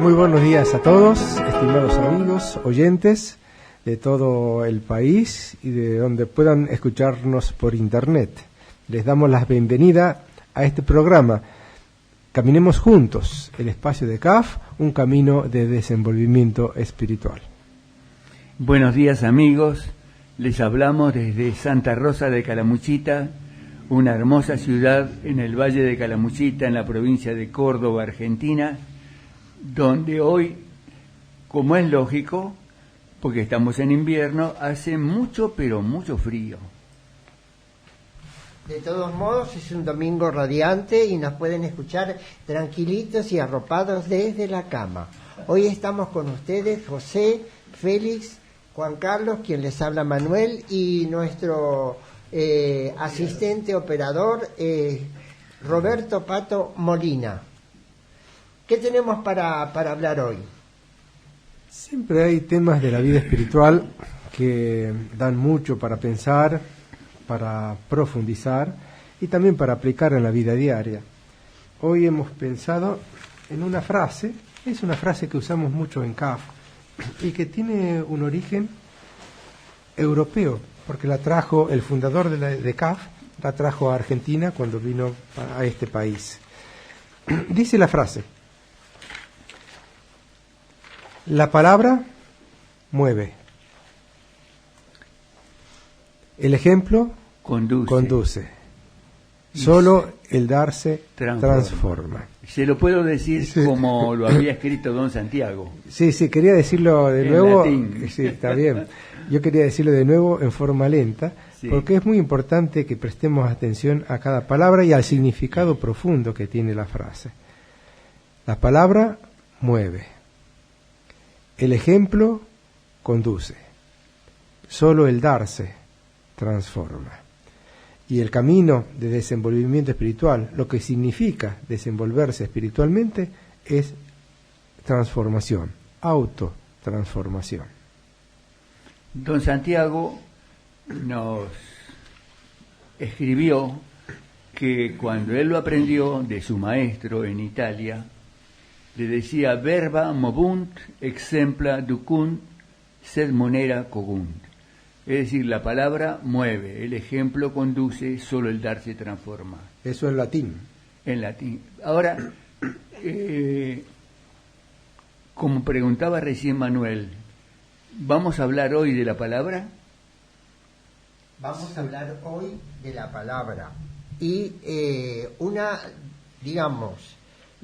Muy buenos días a todos, estimados amigos, oyentes de todo el país y de donde puedan escucharnos por internet. Les damos la bienvenida a este programa. Caminemos juntos, el espacio de CAF, un camino de desenvolvimiento espiritual. Buenos días amigos, les hablamos desde Santa Rosa de Calamuchita, una hermosa ciudad en el Valle de Calamuchita, en la provincia de Córdoba, Argentina, donde hoy, como es lógico, porque estamos en invierno, hace mucho, pero mucho frío. De todos modos, es un domingo radiante y nos pueden escuchar tranquilitos y arropados desde la cama. Hoy estamos con ustedes, José, Félix, Juan Carlos, quien les habla Manuel, y nuestro asistente operador, Roberto Pato Molina. ¿Qué tenemos para hablar hoy? Siempre hay temas de la vida espiritual que dan mucho para pensar, para profundizar y también para aplicar en la vida diaria. Hoy hemos pensado en una frase, es una frase que usamos mucho en CAF y que tiene un origen europeo, porque la trajo el fundador de CAF, la trajo a Argentina cuando vino a este país. Dice la frase: la palabra mueve. El ejemplo conduce. Solo el darse transforma. Se lo puedo decir como lo había escrito don Santiago. Sí, quería decirlo de nuevo. Latín. Sí, está bien. Yo quería decirlo de nuevo en forma lenta, sí, porque es muy importante que prestemos atención a cada palabra y al significado profundo que tiene la frase. La palabra mueve. El ejemplo conduce. Solo el darse transforma. Y el camino de desenvolvimiento espiritual, lo que significa desenvolverse espiritualmente, es transformación, autotransformación. Don Santiago nos escribió que cuando él lo aprendió de su maestro en Italia, le decía: verba movunt exempla ducunt sed monera cogunt. Es decir, la palabra mueve, el ejemplo conduce, solo el darse transforma. Eso en latín. En latín. Ahora, como preguntaba recién Manuel, ¿vamos a hablar hoy de la palabra? Vamos a hablar hoy de la palabra. Y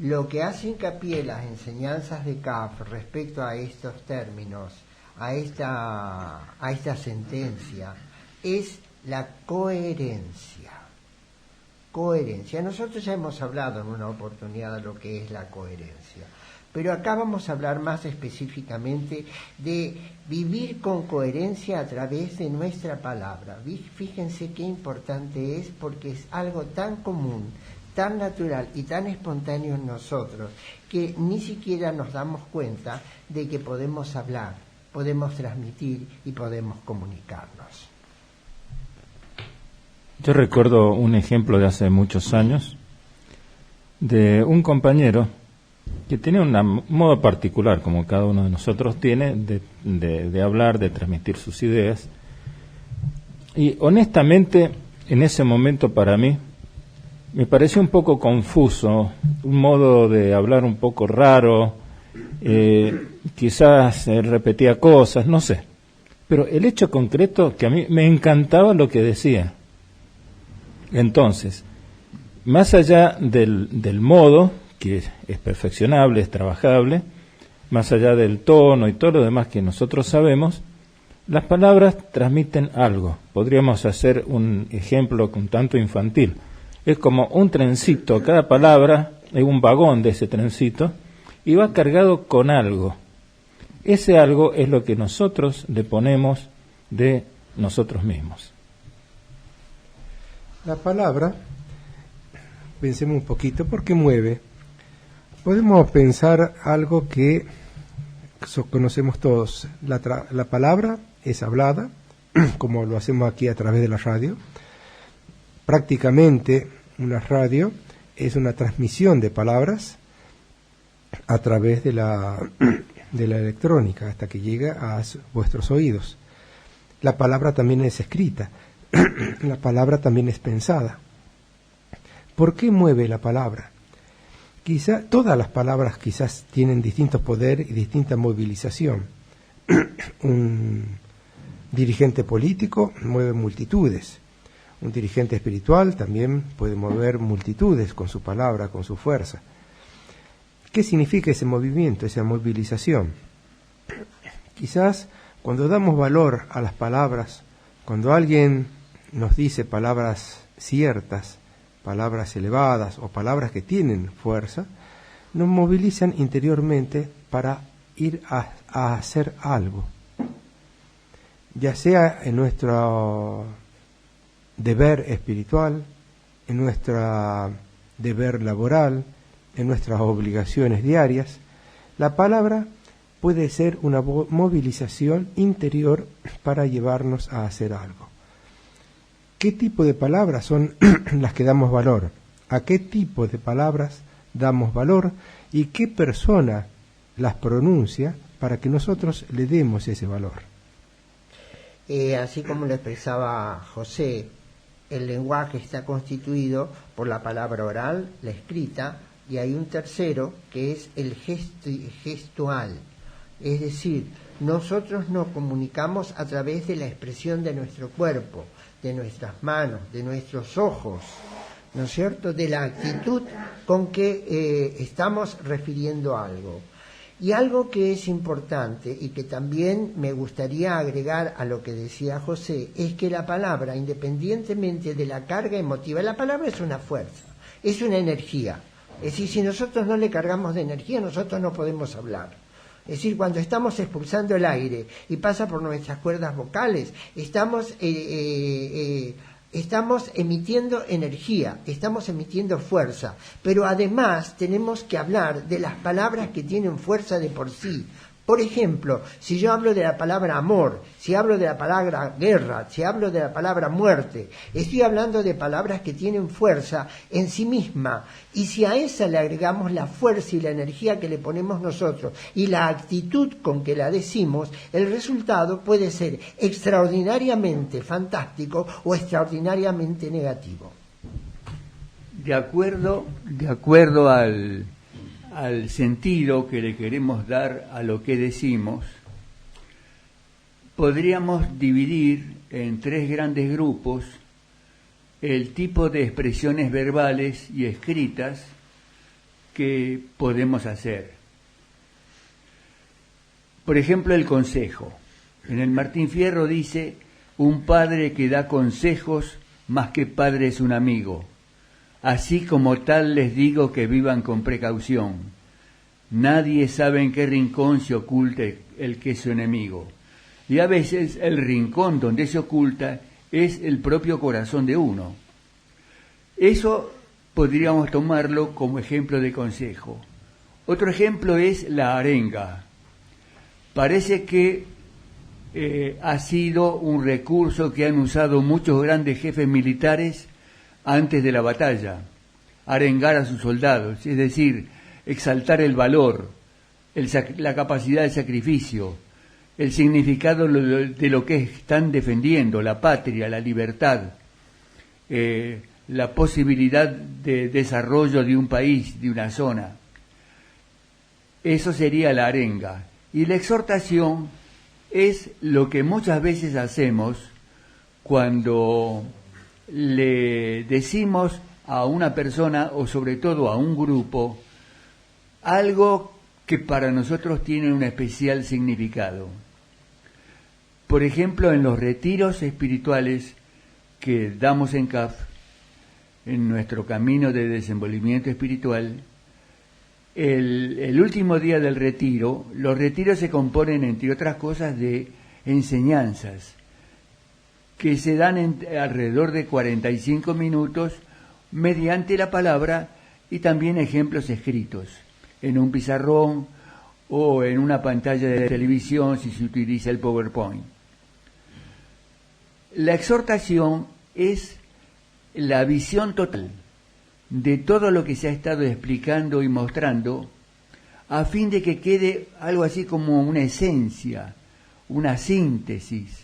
lo que hace hincapié las enseñanzas de CAF respecto a estos términos, a esta sentencia, es la coherencia. Coherencia. Nosotros ya hemos hablado en una oportunidad de lo que es la coherencia, pero acá vamos a hablar más específicamente de vivir con coherencia a través de nuestra palabra. Fíjense qué importante es, porque es algo tan común, tan natural y tan espontáneo en nosotros, que ni siquiera nos damos cuenta de que podemos hablar, podemos transmitir y podemos comunicarnos. Yo recuerdo un ejemplo de hace muchos años de un compañero que tenía un modo particular, como cada uno de nosotros tiene, de hablar, de transmitir sus ideas. Y honestamente, en ese momento para mí, me pareció un poco confuso, un modo de hablar un poco raro, quizás repetía cosas, no sé. Pero el hecho concreto, que a mí me encantaba lo que decía. Entonces, más allá del modo, que es perfeccionable, es trabajable, más allá del tono y todo lo demás que nosotros sabemos, las palabras transmiten algo. Podríamos hacer un ejemplo un tanto infantil. Es como un trencito, cada palabra es un vagón de ese trencito y va cargado con algo. Ese algo es lo que nosotros le ponemos de nosotros mismos. La palabra, pensemos un poquito, porque mueve. Podemos pensar algo que conocemos todos. La palabra es hablada, como lo hacemos aquí a través de la radio. Prácticamente una radio es una transmisión de palabras a través de la electrónica hasta que llega a vuestros oídos. La palabra también es escrita, la palabra también es pensada. ¿Por qué mueve la palabra? Quizá todas las palabras quizás tienen distinto poder y distinta movilización. Un dirigente político mueve multitudes. Un dirigente espiritual también puede mover multitudes con su palabra, con su fuerza. ¿Qué significa ese movimiento, esa movilización? Quizás cuando damos valor a las palabras, cuando alguien nos dice palabras ciertas, palabras elevadas o palabras que tienen fuerza, nos movilizan interiormente para ir a hacer algo, ya sea en nuestro deber espiritual, en nuestro deber laboral, en nuestras obligaciones diarias. La palabra puede ser una movilización interior para llevarnos a hacer algo. ¿Qué tipo de palabras son las que damos valor? ¿A qué tipo de palabras damos valor? ¿Y qué persona las pronuncia para que nosotros le demos ese valor? Así como lo expresaba José, el lenguaje está constituido por la palabra oral, la escrita, y hay un tercero que es el gestual. Es decir, nosotros nos comunicamos a través de la expresión de nuestro cuerpo, de nuestras manos, de nuestros ojos, ¿no es cierto?, de la actitud con que estamos refiriendo algo. Y algo que es importante y que también me gustaría agregar a lo que decía José, es que la palabra, independientemente de la carga emotiva, la palabra es una fuerza, es una energía. Es decir, si nosotros no le cargamos de energía, nosotros no podemos hablar. Es decir, cuando estamos expulsando el aire y pasa por nuestras cuerdas vocales, estamos emitiendo energía, estamos emitiendo fuerza. Pero además tenemos que hablar de las palabras que tienen fuerza de por sí. Por ejemplo, si yo hablo de la palabra amor, si hablo de la palabra guerra, si hablo de la palabra muerte, estoy hablando de palabras que tienen fuerza en sí misma. Y si a esa le agregamos la fuerza y la energía que le ponemos nosotros y la actitud con que la decimos, el resultado puede ser extraordinariamente fantástico o extraordinariamente negativo. De acuerdo al sentido que le queremos dar a lo que decimos, podríamos dividir en tres grandes grupos el tipo de expresiones verbales y escritas que podemos hacer. Por ejemplo, el consejo. En el Martín Fierro dice: un padre que da consejos más que padre es un amigo. Así como tal les digo que vivan con precaución. Nadie sabe en qué rincón se oculta el que es su enemigo. Y a veces el rincón donde se oculta es el propio corazón de uno. Eso podríamos tomarlo como ejemplo de consejo. Otro ejemplo es la arenga. Parece que ha sido un recurso que han usado muchos grandes jefes militares antes de la batalla, arengar a sus soldados, es decir, exaltar el valor, la capacidad de sacrificio, el significado de lo que están defendiendo, la patria, la libertad, la posibilidad de desarrollo de un país, de una zona. Eso sería la arenga. Y la exhortación es lo que muchas veces hacemos cuando le decimos a una persona o sobre todo a un grupo algo que para nosotros tiene un especial significado. Por ejemplo, en los retiros espirituales que damos en CAF, en nuestro camino de desenvolvimiento espiritual, el último día del retiro, los retiros se componen, entre otras cosas, de enseñanzas que se dan alrededor de 45 minutos mediante la palabra y también ejemplos escritos en un pizarrón o en una pantalla de televisión si se utiliza el PowerPoint. La exhortación es la visión total de todo lo que se ha estado explicando y mostrando a fin de que quede algo así como una esencia, una síntesis,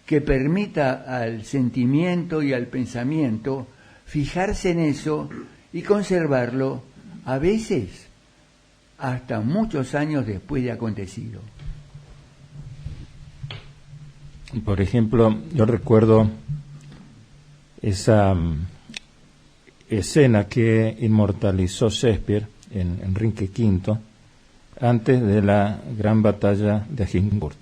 que permita al sentimiento y al pensamiento fijarse en eso y conservarlo, a veces hasta muchos años después de acontecido. Por ejemplo, yo recuerdo esa escena que inmortalizó Shakespeare en Enrique V antes de la gran batalla de Agincourt,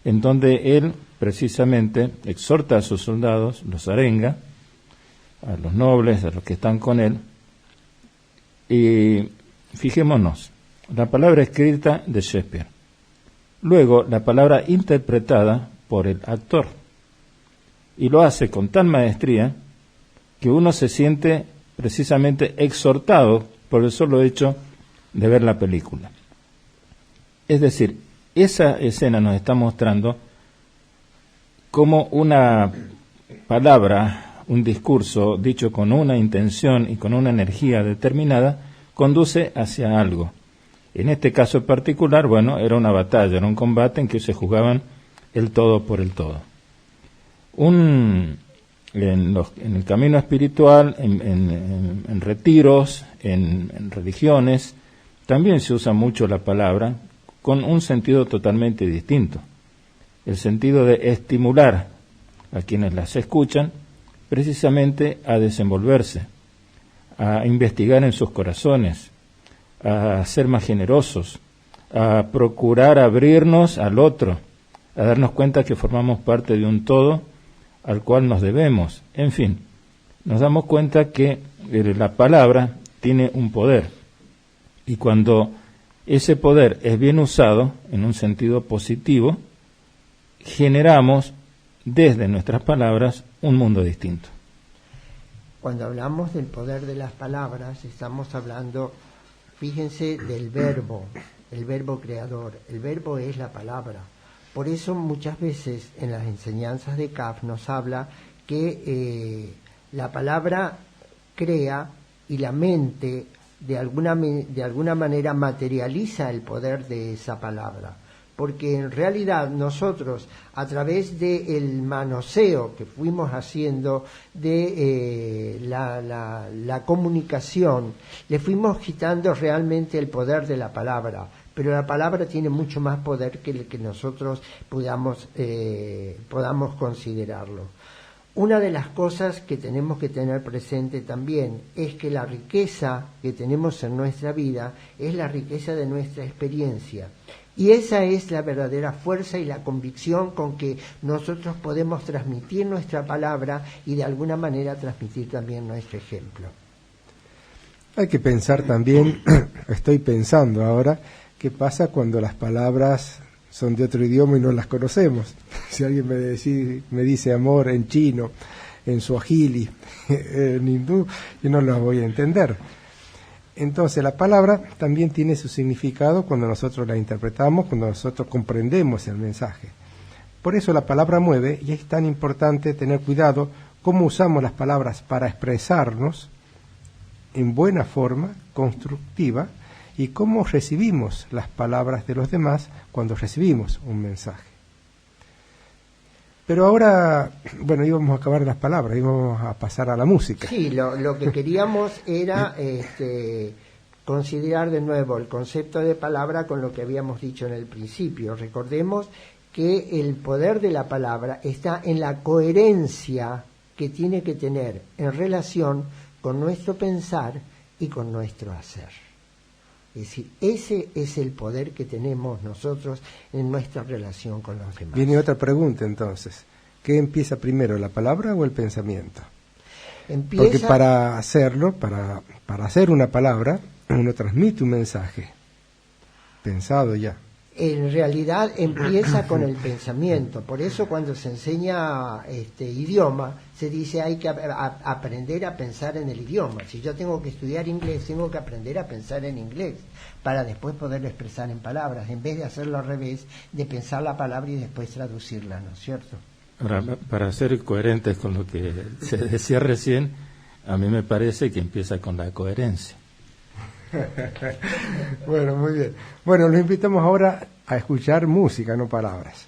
en donde él precisamente exhorta a sus soldados, los arenga, a los nobles, a los que están con él, y fijémonos, la palabra escrita de Shakespeare, luego la palabra interpretada por el actor, y lo hace con tal maestría que uno se siente precisamente exhortado por el solo hecho de ver la película. Es decir, esa escena nos está mostrando cómo una palabra, un discurso dicho con una intención y con una energía determinada conduce hacia algo. En este caso en particular, bueno, era una batalla, era un combate en que se jugaban el todo por el todo. En el camino espiritual, en retiros, en religiones, también se usa mucho la palabra con un sentido totalmente distinto. El sentido de estimular a quienes las escuchan precisamente a desenvolverse, a investigar en sus corazones, a ser más generosos, a procurar abrirnos al otro, a darnos cuenta que formamos parte de un todo al cual nos debemos. En fin, nos damos cuenta que la palabra tiene un poder, y cuando ese poder es bien usado en un sentido positivo, generamos desde nuestras palabras un mundo distinto. Cuando hablamos del poder de las palabras, estamos hablando, fíjense, del verbo, el verbo creador. El verbo es la palabra. Por eso muchas veces en las enseñanzas de CAF nos habla que la palabra crea y la mente de alguna manera materializa el poder de esa palabra. Porque en realidad nosotros, a través del manoseo que fuimos haciendo de la comunicación, le fuimos quitando realmente el poder de la palabra. Pero la palabra tiene mucho más poder que el que nosotros podamos considerarlo. Una de las cosas que tenemos que tener presente también es que la riqueza que tenemos en nuestra vida es la riqueza de nuestra experiencia. Y esa es la verdadera fuerza y la convicción con que nosotros podemos transmitir nuestra palabra y de alguna manera transmitir también nuestro ejemplo. Hay que pensar también, estoy pensando ahora, qué pasa cuando las palabras son de otro idioma y no las conocemos. Si alguien me dice amor en chino, en suajili, en hindú, yo no las voy a entender. Entonces la palabra también tiene su significado cuando nosotros la interpretamos, cuando nosotros comprendemos el mensaje. Por eso la palabra mueve, y es tan importante tener cuidado cómo usamos las palabras para expresarnos en buena forma, constructiva, y cómo recibimos las palabras de los demás cuando recibimos un mensaje. Pero ahora, bueno, íbamos a acabar las palabras, íbamos a pasar a la música. Sí, lo que queríamos era considerar de nuevo el concepto de palabra con lo que habíamos dicho en el principio. Recordemos que el poder de la palabra está en la coherencia que tiene que tener en relación con nuestro pensar y con nuestro hacer. Es decir, ese es el poder que tenemos nosotros en nuestra relación con los demás. Viene otra pregunta entonces. ¿Qué empieza primero, la palabra o el pensamiento? Porque para hacerlo, para hacer una palabra, uno transmite un mensaje pensado ya. En realidad empieza con el pensamiento. Por eso cuando se enseña idioma, se dice hay que aprender a pensar en el idioma. Si yo tengo que estudiar inglés, tengo que aprender a pensar en inglés para después poderlo expresar en palabras, en vez de hacerlo al revés, de pensar la palabra y después traducirla, ¿no es cierto? Ahora, para ser coherentes con lo que se decía recién, a mí me parece que empieza con la coherencia. Bueno, muy bien. Bueno, los invitamos ahora a escuchar música, no palabras.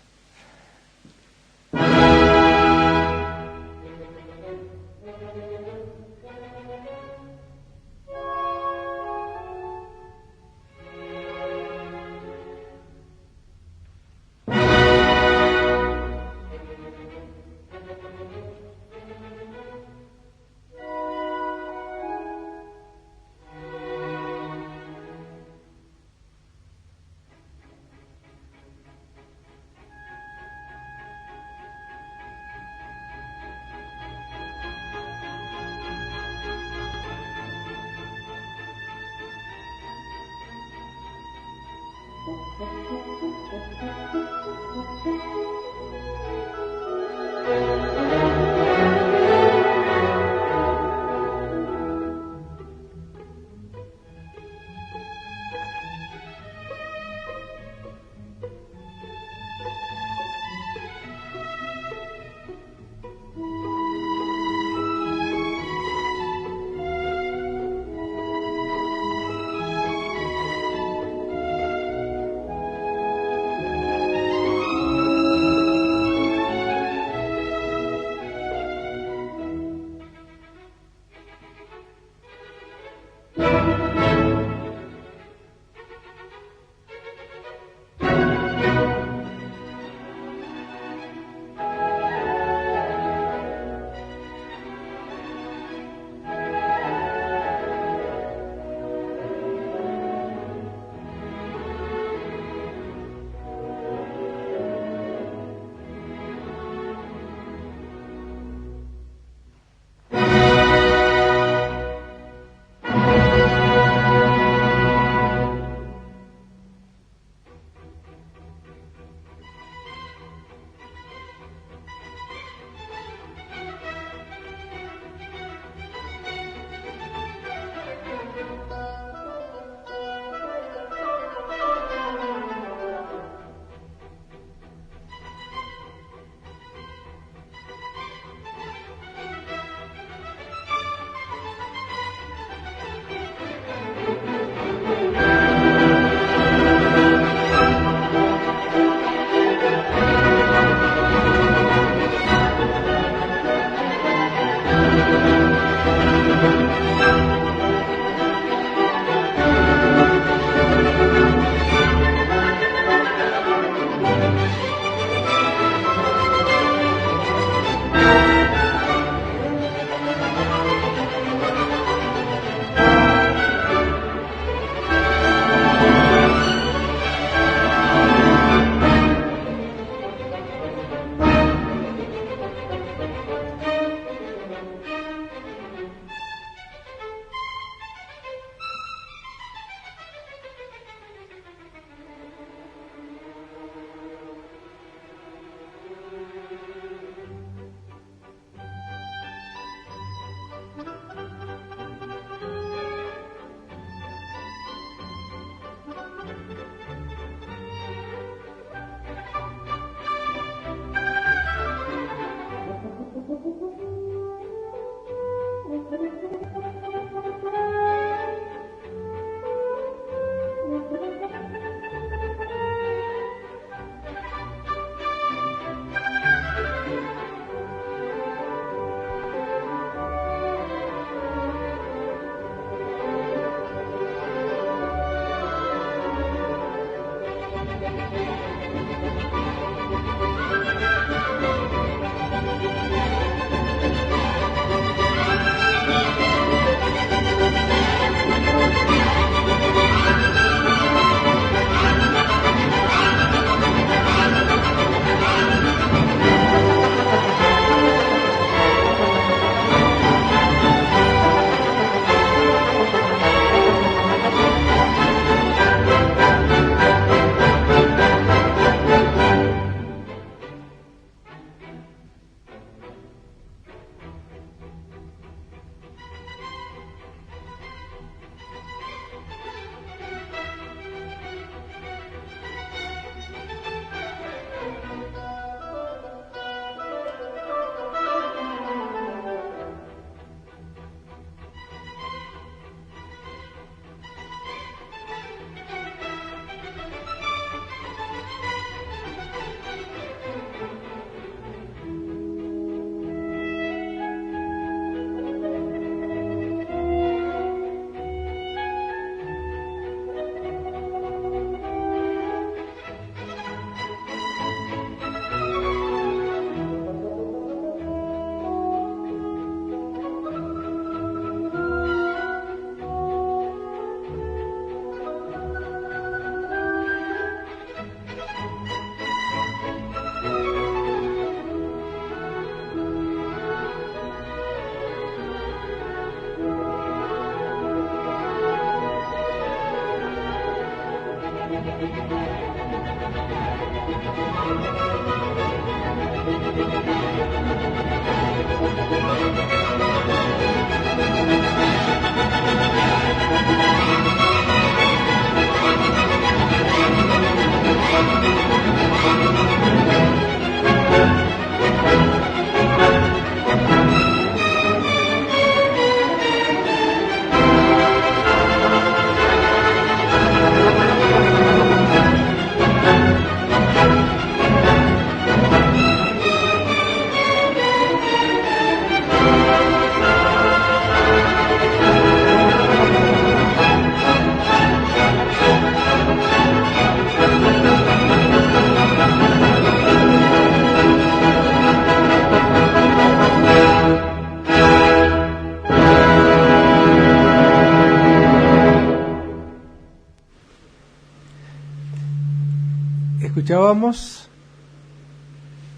Escuchábamos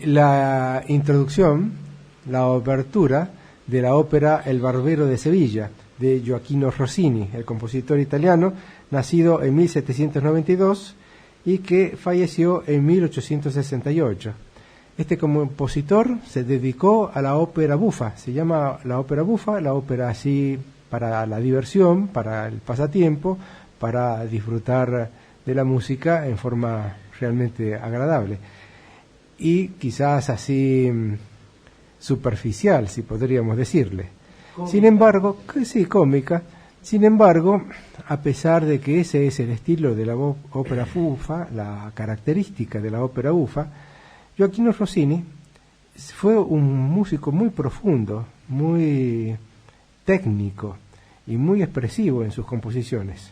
la introducción, la obertura de la ópera El Barbero de Sevilla, de Gioachino Rossini, el compositor italiano, nacido en 1792 y que falleció en 1868. Este compositor se dedicó a la ópera bufa, se llama la ópera bufa, la ópera así para la diversión, para el pasatiempo, para disfrutar de la música en forma realmente agradable y quizás así superficial, si podríamos decirle. Cómica. Sin embargo, sí, cómica. Sin embargo, a pesar de que ese es el estilo de la ópera bufa, la característica de la ópera bufa, Gioachino Rossini fue un músico muy profundo, muy técnico y muy expresivo en sus composiciones.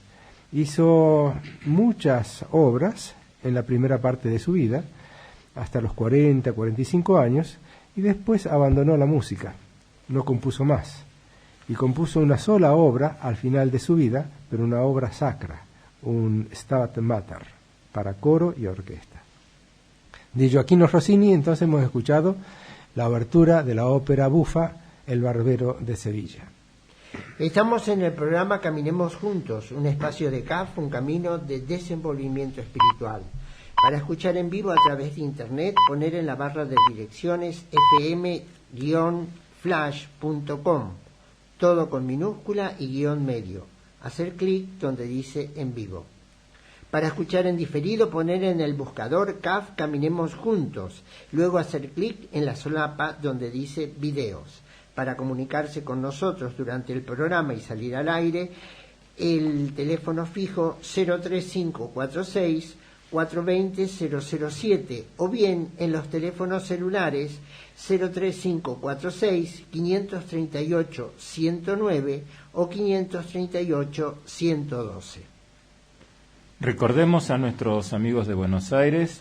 Hizo muchas obras en la primera parte de su vida, hasta los 40, 45 años, y después abandonó la música, no compuso más, y compuso una sola obra al final de su vida, pero una obra sacra, un Stabat Mater, para coro y orquesta. De Gioachino Rossini, entonces hemos escuchado la obertura de la ópera bufa El Barbero de Sevilla. Estamos en el programa Caminemos Juntos, un espacio de CAF, un camino de desenvolvimiento espiritual. Para escuchar en vivo a través de internet, poner en la barra de direcciones fm-flash.com, todo con minúscula y guión medio. Hacer clic donde dice en vivo. Para escuchar en diferido, poner en el buscador CAF Caminemos Juntos, luego hacer clic en la solapa donde dice videos. Para comunicarse con nosotros durante el programa y salir al aire, el teléfono fijo 03546 420 007 o bien en los teléfonos celulares 03546 538 109 o 538 112. Recordemos a nuestros amigos de Buenos Aires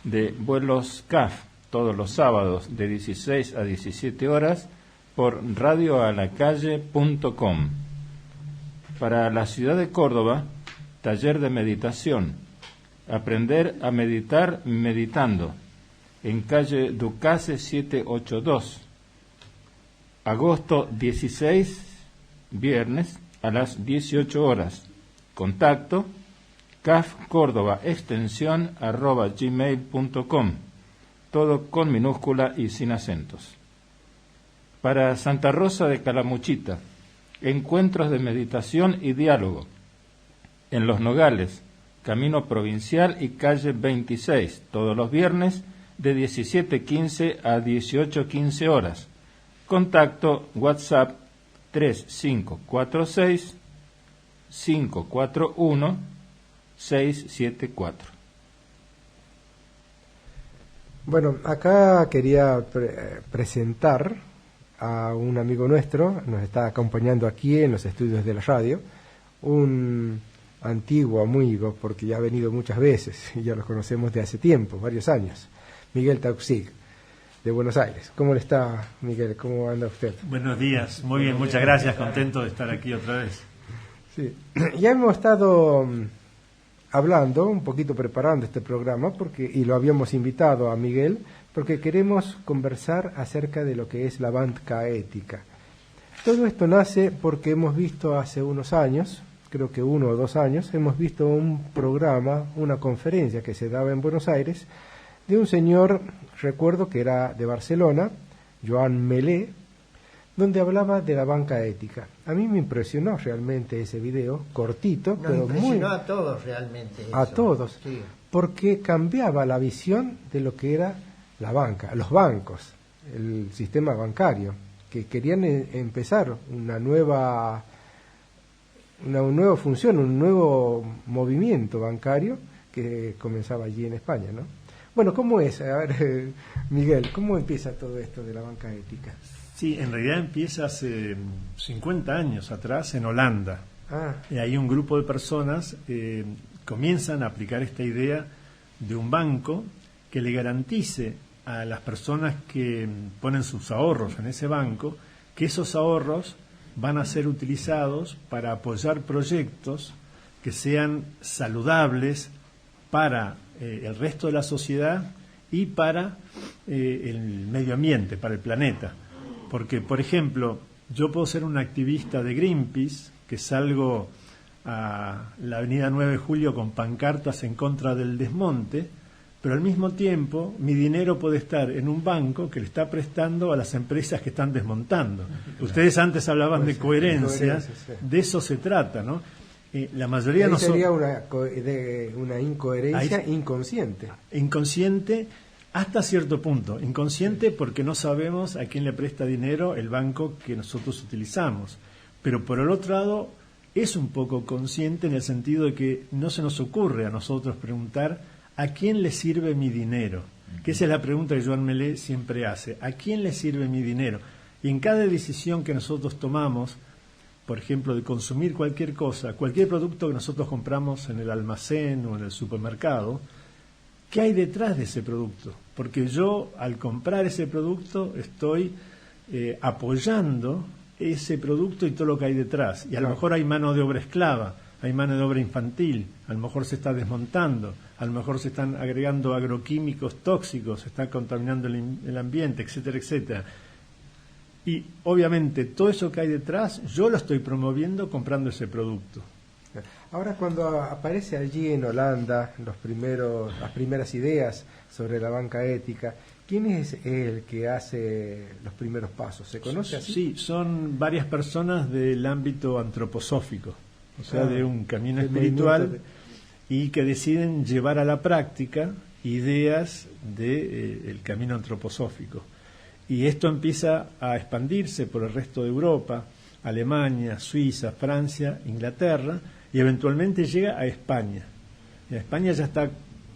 de vuelos CAF todos los sábados de 16 a 17 horas por radioalacalle.com. Para la ciudad de Córdoba, taller de meditación, aprender a meditar meditando, en calle Ducase 782, agosto 16, viernes, a las 18 horas. Contacto cafcordobaextensión@gmail.com, todo con minúscula y sin acentos. Para Santa Rosa de Calamuchita, encuentros de meditación y diálogo, en Los Nogales, Camino Provincial y calle 26, todos los viernes de 17:15 a 18:15 horas. Contacto WhatsApp 3546 541 674. Bueno, acá quería presentar a un amigo nuestro, nos está acompañando aquí en los estudios de la radio, un antiguo amigo, porque ya ha venido muchas veces, y ya lo conocemos de hace tiempo, varios años, Miguel Tauxig, de Buenos Aires. ¿Cómo le está, Miguel? ¿Cómo anda usted? Buenos días, muy bien, muchas gracias, contento de estar aquí otra vez. Sí, ya hemos estado hablando, un poquito preparando este programa, y lo habíamos invitado a Miguel, porque queremos conversar acerca de lo que es la bandca ética. Todo esto nace porque hemos visto hace unos años, creo que 1 o 2 años, hemos visto un programa, una conferencia que se daba en Buenos Aires, de un señor, recuerdo que era de Barcelona, Joan Melé, donde hablaba de la banca ética. A mí me impresionó realmente ese video, cortito, Nos pero impresionó muy... a todos realmente. A eso. todos, Sí. porque cambiaba la visión de lo que era la banca, los bancos, el sistema bancario, que querían empezar una nueva función, un nuevo movimiento bancario que comenzaba allí en España, ¿no? Bueno, ¿cómo es? A ver, Miguel, ¿cómo empieza todo esto de la banca ética? Sí, en realidad empieza hace 50 años atrás en Holanda. Ah, Y ahí un grupo de personas comienzan a aplicar esta idea de un banco que le garantice a las personas que ponen sus ahorros en ese banco que esos ahorros van a ser utilizados para apoyar proyectos que sean saludables para el resto de la sociedad y para el medio ambiente, para el planeta. Porque, por ejemplo, yo puedo ser un activista de Greenpeace, que salgo a la avenida 9 de Julio con pancartas en contra del desmonte, pero al mismo tiempo mi dinero puede estar en un banco que le está prestando a las empresas que están desmontando. Ustedes antes hablaban de coherencia, sí. de eso se trata, ¿no? La mayoría ahí no sería una incoherencia inconsciente. inconsciente hasta cierto punto. Inconsciente porque no sabemos a quién le presta dinero el banco que nosotros utilizamos. Pero por el otro lado es un poco consciente en el sentido de que no se nos ocurre a nosotros preguntar ¿a quién le sirve mi dinero? Que esa es la pregunta que Joan Melé siempre hace. ¿A quién le sirve mi dinero? Y en cada decisión que nosotros tomamos, por ejemplo, de consumir cualquier cosa, cualquier producto que nosotros compramos en el almacén o en el supermercado, ¿qué hay detrás de ese producto? Porque yo, al comprar ese producto, estoy apoyando ese producto y todo lo que hay detrás. Y a lo mejor hay mano de obra esclava, hay mano de obra infantil, a lo mejor se está desmontando, a lo mejor se están agregando agroquímicos tóxicos, se está contaminando el ambiente, etcétera, etcétera. Y obviamente todo eso que hay detrás, yo lo estoy promoviendo comprando ese producto. Ahora, cuando aparece allí en Holanda las primeras ideas sobre la banca ética, ¿quién es el que hace los primeros pasos? ¿Se conoce así? Sí, son varias personas del ámbito antroposófico, o sea, de un camino espiritual y que deciden llevar a la práctica ideas del camino antroposófico. Y esto empieza a expandirse por el resto de Europa, Alemania, Suiza, Francia, Inglaterra, y eventualmente llega a España. Y a España ya está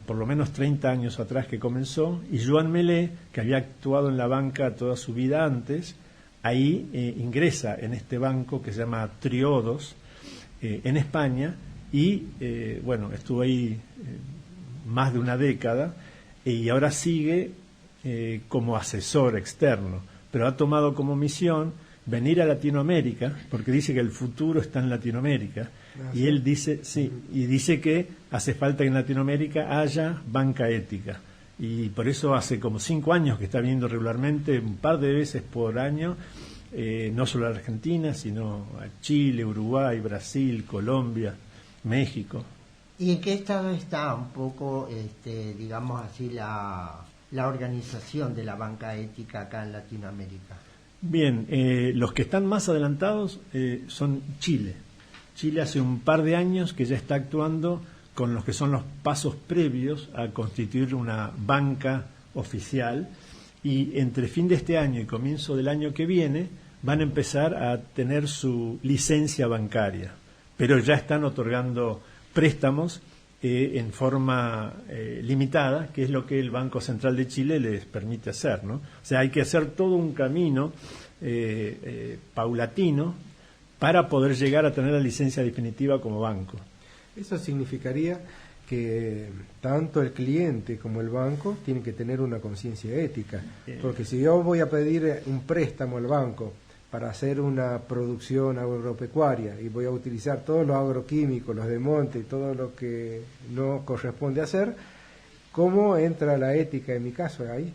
por lo menos 30 años atrás que comenzó, y Joan Melé, que había actuado en la banca toda su vida antes, ahí ingresa en este banco que se llama Triodos, en España, y bueno, estuvo ahí más de una década, y ahora sigue como asesor externo, pero ha tomado como misión venir a Latinoamérica, porque dice que el futuro está en Latinoamérica, y él dice, sí, y dice que hace falta que en Latinoamérica haya banca ética, y por eso hace como 5 años que está viniendo regularmente, un par de veces por año, no solo a Argentina, sino a Chile, Uruguay, Brasil, Colombia, México. ¿Y en qué estado está un poco, digamos así, la organización de la banca ética acá en Latinoamérica? Bien, los que están más adelantados son Chile. Chile hace un par de años que ya está actuando con los que son los pasos previos a constituir una banca oficial, y entre fin de este año y comienzo del año que viene van a empezar a tener su licencia bancaria, pero ya están otorgando préstamos en forma limitada, que es lo que el Banco Central de Chile les permite hacer, ¿no? O sea, hay que hacer todo un camino paulatino para poder llegar a tener la licencia definitiva como banco. Eso significaría que tanto el cliente como el banco tienen que tener una conciencia ética, porque si yo voy a pedir un préstamo al banco para hacer una producción agropecuaria y voy a utilizar todos los agroquímicos, los de monte y todo lo que no corresponde hacer, ¿cómo entra la ética en mi caso ahí?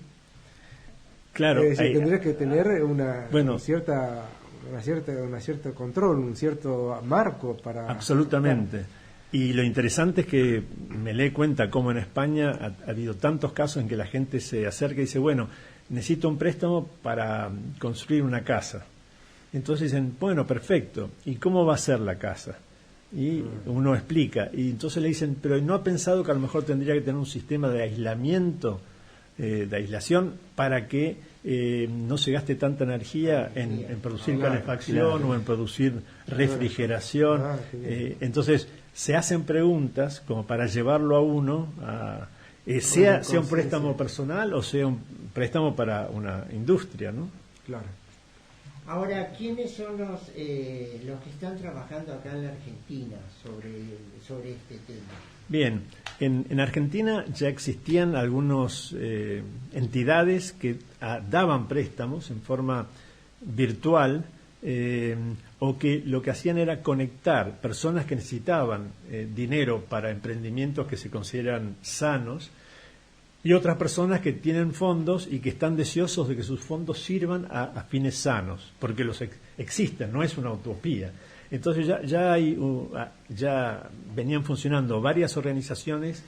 Claro, tendría que tener una cierta un cierto control, un cierto marco para... Absolutamente. Y lo interesante es que Melé cuenta cómo en España ha habido tantos casos en que la gente se acerca y dice, bueno, necesito un préstamo para construir una casa. Entonces dicen, bueno, perfecto, ¿y cómo va a ser la casa? Y uno explica, y entonces le dicen, pero ¿no ha pensado que a lo mejor tendría que tener un sistema de aislamiento, de aislación, para que no se gaste tanta energía en producir calefacción o en producir refrigeración? Entonces se hacen preguntas como para llevarlo a uno a... sea un préstamo personal o sea un préstamo para una industria, ¿no? Claro. Ahora, ¿quiénes son los que están trabajando acá en la Argentina sobre este tema? Bien, en Argentina ya existían algunas entidades que daban préstamos en forma virtual o que lo que hacían era conectar personas que necesitaban dinero para emprendimientos que se consideran sanos y otras personas que tienen fondos y que están deseosos de que sus fondos sirvan a fines sanos, porque los existen, no es una utopía. Entonces ya venían funcionando varias organizaciones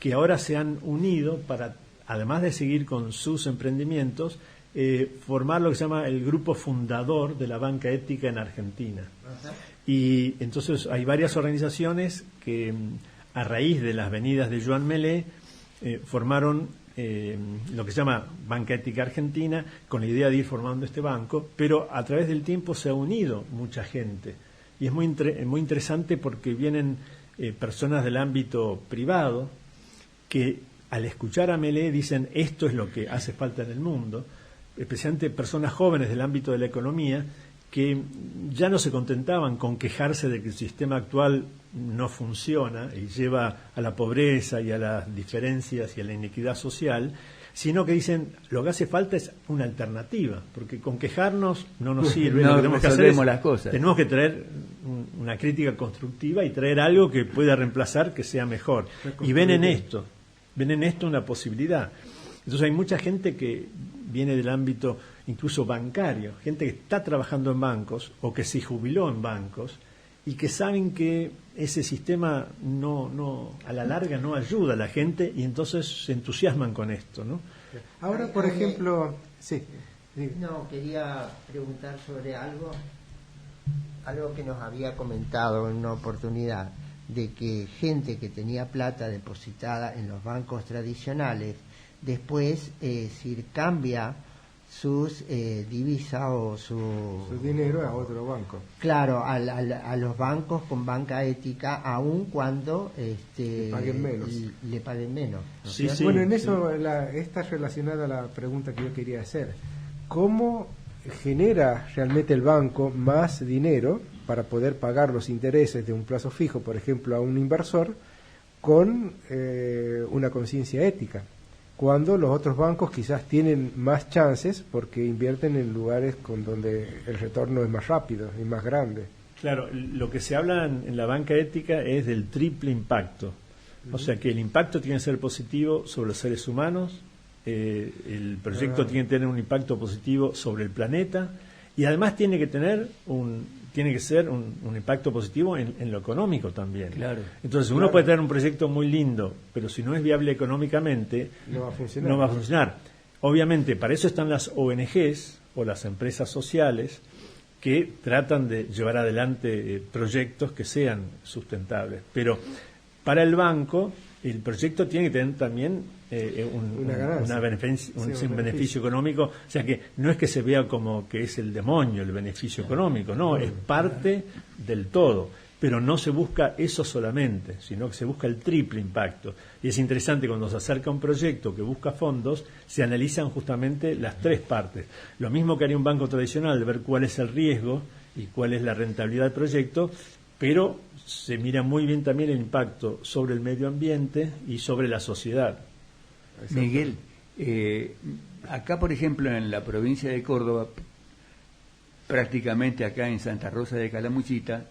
que ahora se han unido para, además de seguir con sus emprendimientos, formar lo que se llama el grupo fundador de la banca ética en Argentina. Ajá. Y entonces hay varias organizaciones que, a raíz de las venidas de Joan Melé, formaron lo que se llama Banca Ética Argentina, con la idea de ir formando este banco, pero a través del tiempo se ha unido mucha gente. Y es muy interesante porque vienen personas del ámbito privado que al escuchar a Melé dicen esto es lo que hace falta en el mundo, especialmente personas jóvenes del ámbito de la economía que ya no se contentaban con quejarse de que el sistema actual no funciona y lleva a la pobreza y a las diferencias y a la inequidad social, sino que dicen lo que hace falta es una alternativa, porque con quejarnos no nos sirve, no, lo que tenemos que hacer es, las cosas. Tenemos que traer una crítica constructiva y traer algo que pueda reemplazar, que sea mejor. Y ven en esto una posibilidad. Entonces hay mucha gente que viene del ámbito incluso bancario, gente que está trabajando en bancos o que se jubiló en bancos y que saben que ese sistema no a la larga no ayuda a la gente y entonces se entusiasman con esto, ¿no? Ahora, por ejemplo, sí. No, quería preguntar sobre algo que nos había comentado en una oportunidad, de que gente que tenía plata depositada en los bancos tradicionales después cambia sus divisas o su dinero a otro banco. Claro, a los bancos con banca ética, aun cuando le paguen menos. ¿No? Sí, sí, bueno, en eso está relacionada la pregunta que yo quería hacer. ¿Cómo genera realmente el banco más dinero para poder pagar los intereses de un plazo fijo, por ejemplo, a un inversor con una conciencia ética? Cuando los otros bancos quizás tienen más chances porque invierten en lugares con donde el retorno es más rápido y más grande. Claro, lo que se habla en la banca ética es del triple impacto. O sea que el impacto tiene que ser positivo sobre los seres humanos, el proyecto tiene que tener un impacto positivo sobre el planeta y además tiene que ser un impacto positivo en lo económico también. Claro. Entonces uno puede tener un proyecto muy lindo, pero si no es viable económicamente, no va a funcionar. Obviamente, para eso están las ONGs o las empresas sociales que tratan de llevar adelante proyectos que sean sustentables. Pero para el banco, el proyecto tiene que tener también un beneficio económico, o sea que no es que se vea como que es el demonio el beneficio económico, no, es parte del todo, pero no se busca eso solamente, sino que se busca el triple impacto. Y es interesante cuando se acerca un proyecto que busca fondos, se analizan justamente las tres partes. Lo mismo que haría un banco tradicional, de ver cuál es el riesgo y cuál es la rentabilidad del proyecto, pero se mira muy bien también el impacto sobre el medio ambiente y sobre la sociedad. Miguel, acá por ejemplo en la provincia de Córdoba, prácticamente acá en Santa Rosa de Calamuchita,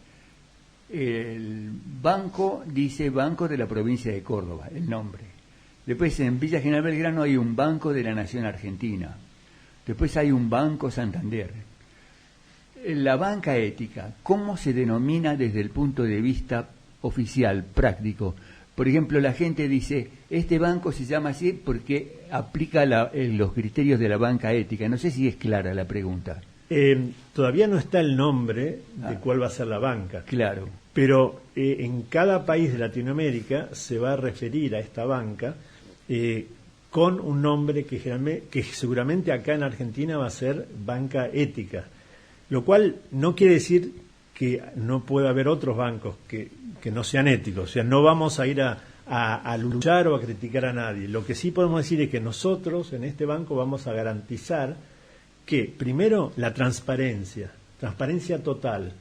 el banco dice Banco de la Provincia de Córdoba, el nombre. Después en Villa General Belgrano hay un Banco de la Nación Argentina. Después hay un Banco Santander. la banca ética, ¿cómo se denomina desde el punto de vista oficial, práctico? Por ejemplo, la gente dice, este banco se llama así porque aplica los criterios de la banca ética. No sé si es clara la pregunta. Todavía no está el nombre de cuál va a ser la banca. Claro. Pero en cada país de Latinoamérica se va a referir a esta banca con un nombre que seguramente acá en Argentina va a ser banca ética. Lo cual no quiere decir que no pueda haber otros bancos que no sean éticos. O sea, no vamos a ir a luchar o a criticar a nadie. Lo que sí podemos decir es que nosotros en este banco vamos a garantizar que, primero, la transparencia total,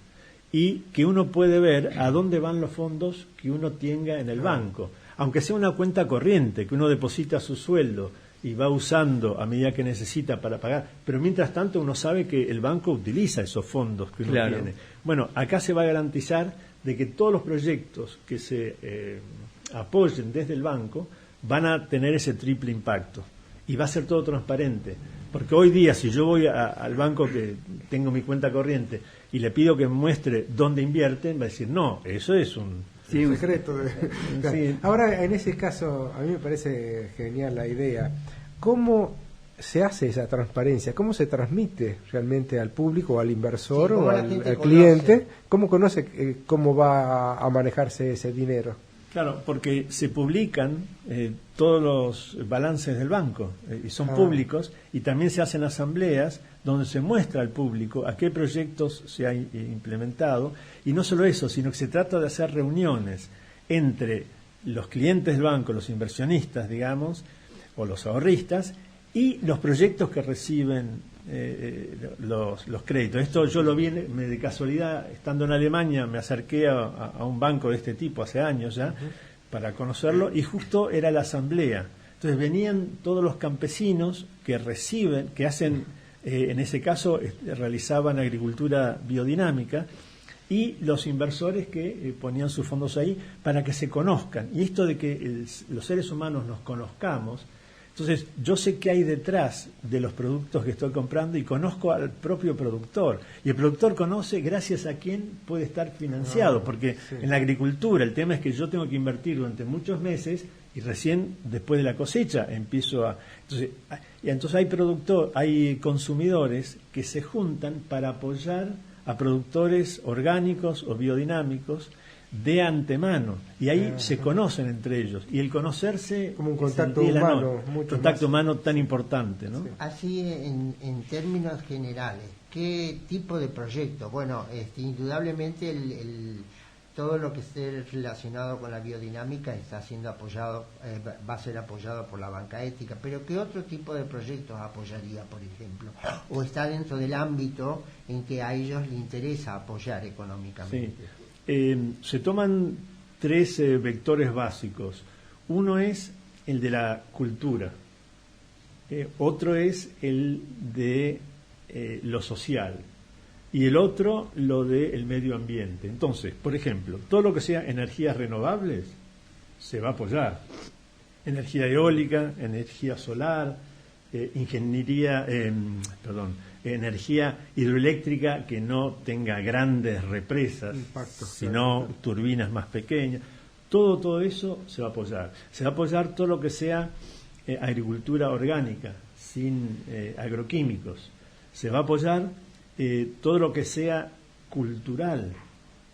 y que uno puede ver a dónde van los fondos que uno tenga en el banco. Aunque sea una cuenta corriente, que uno deposita su sueldo y va usando a medida que necesita para pagar, pero mientras tanto uno sabe que el banco utiliza esos fondos que uno tiene. Bueno, acá se va a garantizar de que todos los proyectos que se apoyen desde el banco van a tener ese triple impacto y va a ser todo transparente, porque hoy día si yo voy al banco que tengo mi cuenta corriente y le pido que me muestre dónde invierten, va a decir, no, eso es un secreto. Sí. Ahora, en ese caso, a mí me parece genial la idea. ¿Cómo se hace esa transparencia? ¿Cómo se transmite realmente al público, al inversor o al cliente? ¿Cómo conoce cómo va a manejarse ese dinero? Claro, porque se publican todos los balances del banco y son públicos, y también se hacen asambleas donde se muestra al público a qué proyectos se ha implementado, y no solo eso, sino que se trata de hacer reuniones entre los clientes del banco, los inversionistas, digamos, o los ahorristas, y los proyectos que reciben los créditos. Esto yo lo vi de casualidad, estando en Alemania, me acerqué a un banco de este tipo hace años ya, para conocerlo, y justo era la asamblea. Entonces venían todos los campesinos que reciben, que hacen, en ese caso realizaban agricultura biodinámica, y los inversores que ponían sus fondos ahí para que se conozcan. Y esto de que los seres humanos nos conozcamos, entonces yo sé qué hay detrás de los productos que estoy comprando y conozco al propio productor. Y el productor conoce gracias a quién puede estar financiado, porque en la agricultura el tema es que yo tengo que invertir durante muchos meses y recién después de la cosecha empiezo a... Entonces hay consumidores que se juntan para apoyar a productores orgánicos o biodinámicos de antemano, y ahí se conocen entre ellos, y el conocerse como un contacto humano, humano tan importante, ¿no? Así en términos generales, ¿qué tipo de proyecto? Bueno, indudablemente todo lo que esté relacionado con la biodinámica está siendo apoyado, va a ser apoyado por la banca ética, pero ¿qué otro tipo de proyectos apoyaría, por ejemplo? ¿O está dentro del ámbito en que a ellos les interesa apoyar económicamente? Sí. Se toman tres vectores básicos. Uno es el de la cultura, otro es el de lo social, y el otro lo del medio ambiente. Entonces, por ejemplo, todo lo que sea energías renovables se va a apoyar. Energía eólica, energía solar, energía hidroeléctrica que no tenga grandes represas, sino turbinas más pequeñas. Todo eso se va a apoyar. Se va a apoyar todo lo que sea agricultura orgánica, sin agroquímicos. Se va a apoyar todo lo que sea cultural.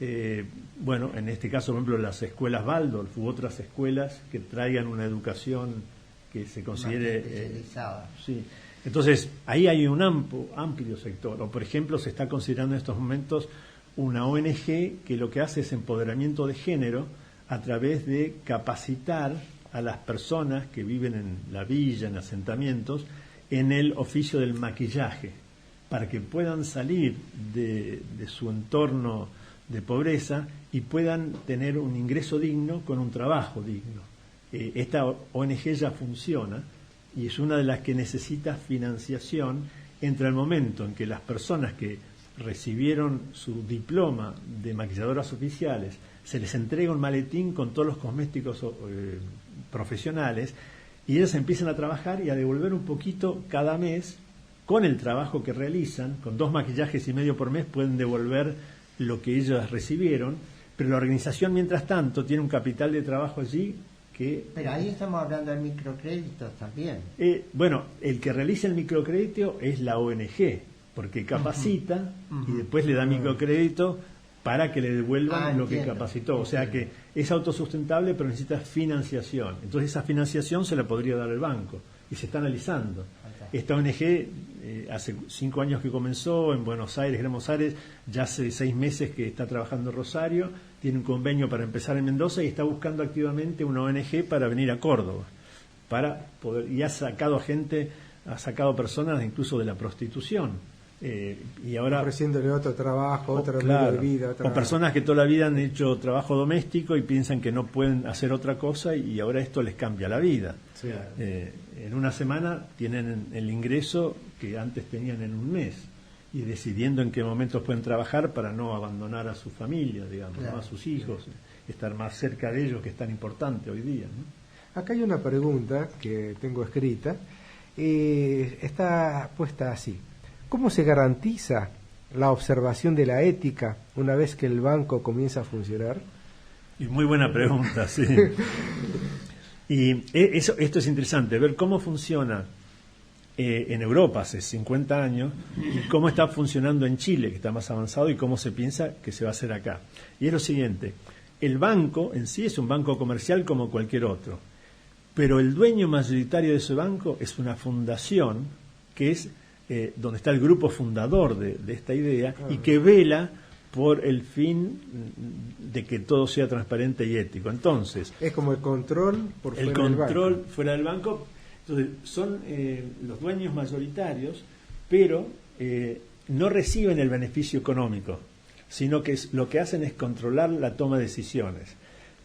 En este caso, por ejemplo, las escuelas Waldorf u otras escuelas que traigan una educación que se considere especializada. Sí. Entonces, ahí hay un amplio sector. O, por ejemplo, se está considerando en estos momentos una ONG que lo que hace es empoderamiento de género a través de capacitar a las personas que viven en la villa, en asentamientos, en el oficio del maquillaje, para que puedan salir de su entorno de pobreza y puedan tener un ingreso digno con un trabajo digno. Esta ONG ya funciona y es una de las que necesita financiación entre el momento en que las personas que recibieron su diploma de maquilladoras oficiales se les entrega un maletín con todos los cosméticos profesionales, y ellas empiezan a trabajar y a devolver un poquito cada mes con el trabajo que realizan, con 2 maquillajes y medio por mes, pueden devolver lo que ellos recibieron, pero la organización, mientras tanto, tiene un capital de trabajo allí que... Pero ahí estamos hablando de microcréditos también. Bueno, el que realiza el microcrédito es la ONG, porque capacita y después le da microcrédito para que le devuelvan lo que capacitó. O sea que es autosustentable, pero necesita financiación. Entonces esa financiación se la podría dar el banco y se está analizando. Esta ONG hace 5 años que comenzó en Buenos Aires, Gran Buenos Aires, ya hace 6 meses que está trabajando en Rosario, tiene un convenio para empezar en Mendoza y está buscando activamente una ONG para venir a Córdoba, para poder, y ha sacado gente, ha sacado personas incluso de la prostitución. Y ahora ofreciéndole otro trabajo, otro medio de vida, o personas que toda la vida han hecho trabajo doméstico y piensan que no pueden hacer otra cosa y ahora esto les cambia la vida. Sí. En una semana tienen el ingreso que antes tenían en un mes y decidiendo en qué momentos pueden trabajar para no abandonar a su familia, digamos, ¿no? A sus hijos, estar más cerca de ellos, que es tan importante hoy día, ¿no? Acá hay una pregunta que tengo escrita y está puesta así: ¿cómo se garantiza la observación de la ética una vez que el banco comienza a funcionar? Y muy buena pregunta, sí. Y esto es interesante, ver cómo funciona en Europa hace 50 años y cómo está funcionando en Chile, que está más avanzado, y cómo se piensa que se va a hacer acá. Y es lo siguiente: el banco en sí es un banco comercial como cualquier otro, pero el dueño mayoritario de ese banco es una fundación que es donde está el grupo fundador de esta idea y que vela por el fin de que todo sea transparente y ético. Entonces, es como el control por fuera del banco. El control fuera del banco. Entonces, son los dueños mayoritarios, pero no reciben el beneficio económico, sino que lo que hacen es controlar la toma de decisiones.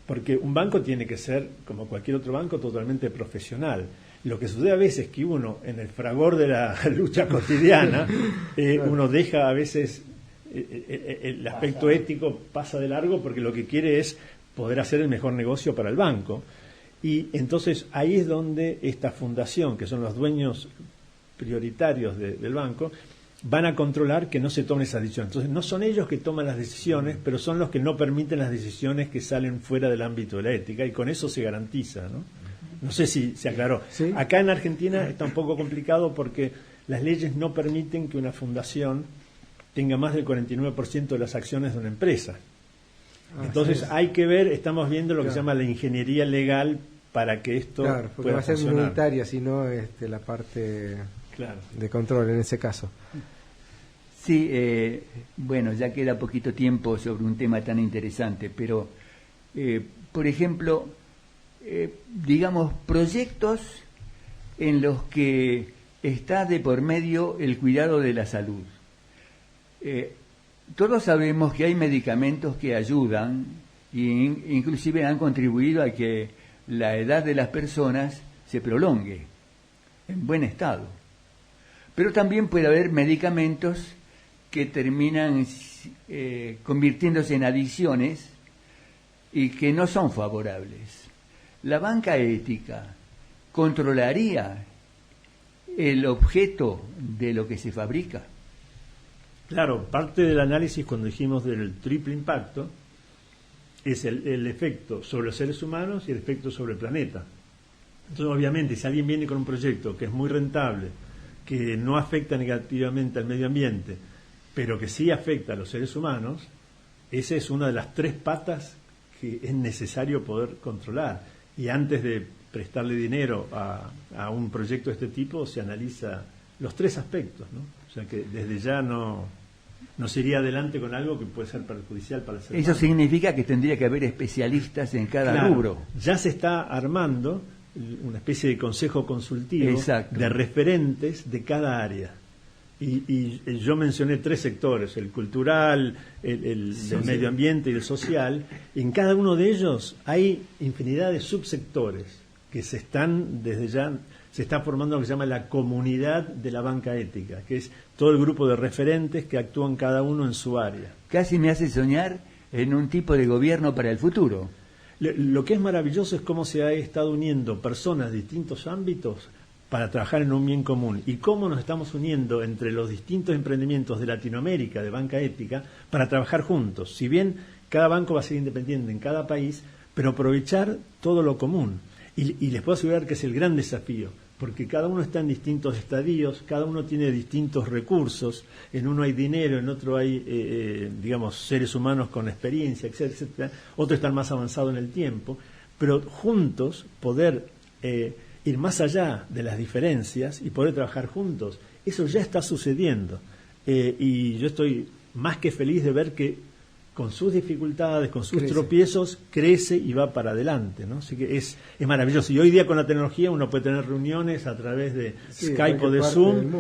Porque un banco tiene que ser, como cualquier otro banco, totalmente profesional. Lo que sucede a veces es que uno, en el fragor de la lucha cotidiana, uno deja a veces el aspecto ético pasa de largo porque lo que quiere es poder hacer el mejor negocio para el banco. Y entonces ahí es donde esta fundación, que son los dueños prioritarios del banco, van a controlar que no se tomen esas decisiones. Entonces no son ellos que toman las decisiones, pero son los que no permiten las decisiones que salen fuera del ámbito de la ética, y con eso se garantiza, ¿no? No sé si se aclaró. ¿Sí? Acá en Argentina está un poco complicado porque las leyes no permiten que una fundación tenga más del 49% de las acciones de una empresa. Entonces hay que ver, estamos viendo lo que se llama la ingeniería legal para que esto pueda funcionar. Va a ser minoritaria, sino la parte de control en ese caso. Sí, bueno, ya queda poquito tiempo sobre un tema tan interesante, pero, por ejemplo, digamos, proyectos en los que está de por medio el cuidado de la salud. Todos sabemos que hay medicamentos que ayudan e inclusive han contribuido a que la edad de las personas se prolongue en buen estado. Pero también puede haber medicamentos que terminan convirtiéndose en adicciones y que no son favorables. ¿La banca ética controlaría el objeto de lo que se fabrica? Claro, parte del análisis cuando dijimos del triple impacto es el efecto sobre los seres humanos y el efecto sobre el planeta. Entonces, obviamente, si alguien viene con un proyecto que es muy rentable, que no afecta negativamente al medio ambiente, pero que sí afecta a los seres humanos, esa es una de las 3 patas que es necesario poder controlar. Y antes de prestarle dinero a un proyecto de este tipo, se analiza los 3 aspectos, ¿no? O sea que desde ya no se iría adelante con algo que puede ser perjudicial para el ser humano. Eso significa que tendría que haber especialistas en cada rubro. Ya se está armando una especie de consejo consultivo. Exacto. De referentes de cada área. Y yo mencioné 3 sectores: el cultural, el del medio ambiente y el social. Y en cada uno de ellos hay infinidad de subsectores que se está formando lo que se llama la comunidad de la banca ética, que es todo el grupo de referentes que actúan cada uno en su área. Casi me hace soñar en un tipo de gobierno para el futuro. Lo que es maravilloso es cómo se ha estado uniendo personas de distintos ámbitos para trabajar en un bien común y cómo nos estamos uniendo entre los distintos emprendimientos de Latinoamérica, de banca ética, para trabajar juntos. Si bien cada banco va a ser independiente en cada país, pero aprovechar todo lo común. Y les puedo asegurar que es el gran desafío, porque cada uno está en distintos estadios, cada uno tiene distintos recursos, en uno hay dinero, en otro hay, digamos, seres humanos con experiencia, etcétera, etcétera. Otros están más avanzados en el tiempo, pero juntos poder ir más allá de las diferencias y poder trabajar juntos, eso ya está sucediendo. Y yo estoy más que feliz de ver que con sus dificultades, con sus tropiezos, crece y va para adelante, ¿no? Así que es maravilloso. Y hoy día con la tecnología uno puede tener reuniones a través de Skype o de Zoom,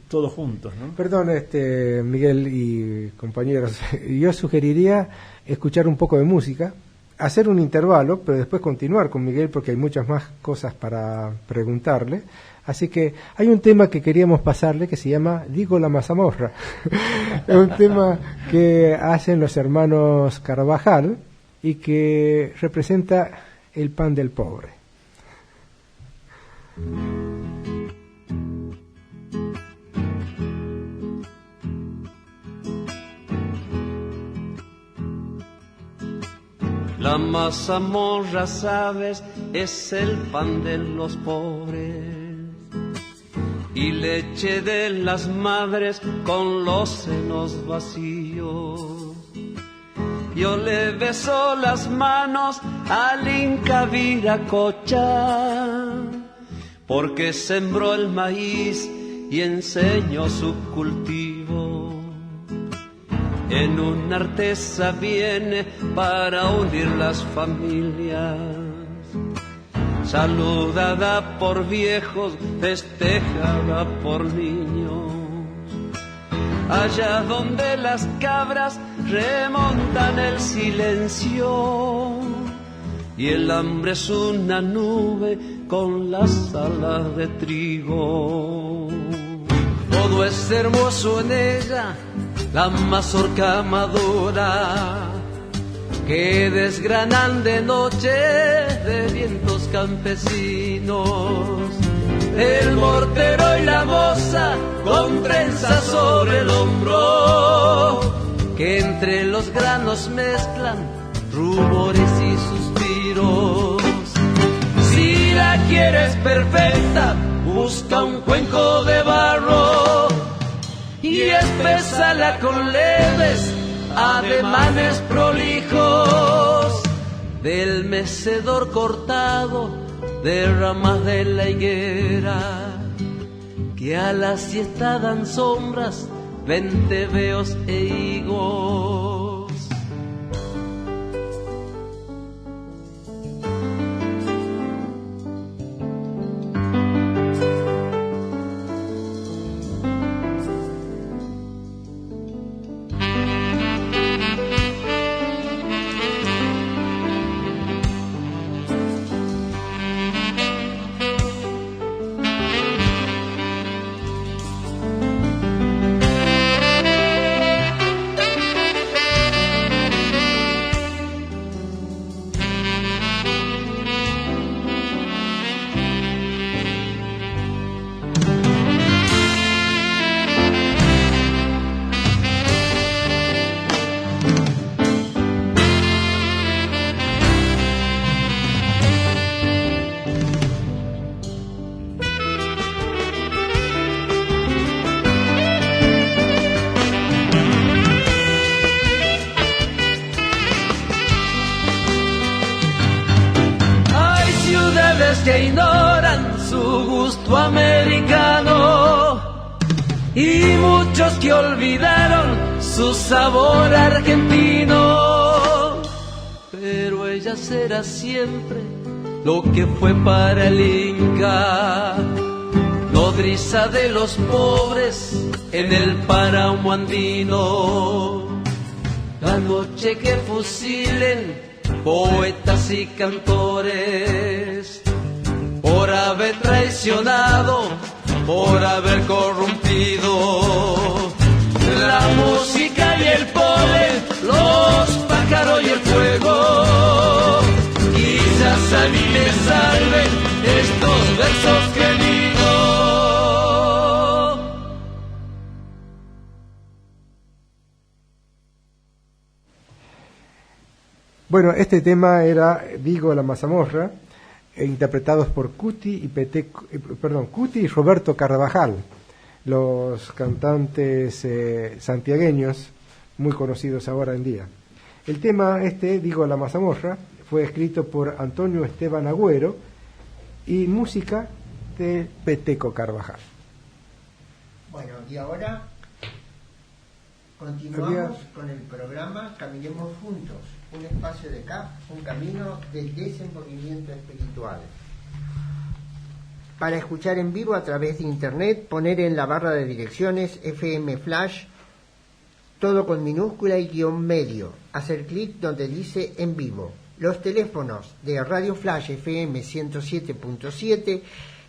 todos juntos, ¿no? Perdón, Miguel y compañeros, yo sugeriría escuchar un poco de música, hacer un intervalo, pero después continuar con Miguel porque hay muchas más cosas para preguntarle. Así que hay un tema que queríamos pasarle que se llama Digo la mazamorra. Es un tema que hacen los hermanos Carvajal y que representa el pan del pobre. La mazamorra, sabes, es el pan de los pobres y leche de las madres con los senos vacíos. Yo le beso las manos al Inca Viracocha, porque sembró el maíz y enseñó su cultivo. En una artesa viene para unir las familias, saludada por viejos, festejada por niños. Allá donde las cabras remontan el silencio y el hambre es una nube con las alas de trigo. Todo es hermoso en ella, la mazorca madura que desgranan de noche de vientos campesinos. El mortero y la moza con trenzas sobre el hombro, que entre los granos mezclan rumores y suspiros. Si la quieres perfecta, busca un cuenco de barro y espésala con leves ademanes prolijos del mecedor cortado de ramas de la higuera, que a la siesta dan sombras, venteveos e higos. Que ignoran su gusto americano y muchos que olvidaron su sabor argentino, pero ella será siempre lo que fue para el Inca, nodriza de los pobres en el páramo andino. La noche que fusilen poetas y cantores por haber traicionado, por haber corrompido la música y el poder, los pájaros y el fuego. Quizás a mí me salven estos versos que Bueno, este tema era Digo la mazamorra, interpretados por Cuti y Roberto Carvajal, los cantantes santiagueños muy conocidos ahora en día. El tema Digo la mazamorra, fue escrito por Antonio Esteban Agüero y música de Peteco Carvajal. Bueno, y ahora continuamos con el programa Caminemos Juntos, un espacio de CAF, un camino de desenvolvimiento espiritual. Para escuchar en vivo a través de internet, poner en la barra de direcciones FM Flash, todo con minúscula y guión medio, hacer clic donde dice en vivo. Los teléfonos de Radio Flash FM 107.7,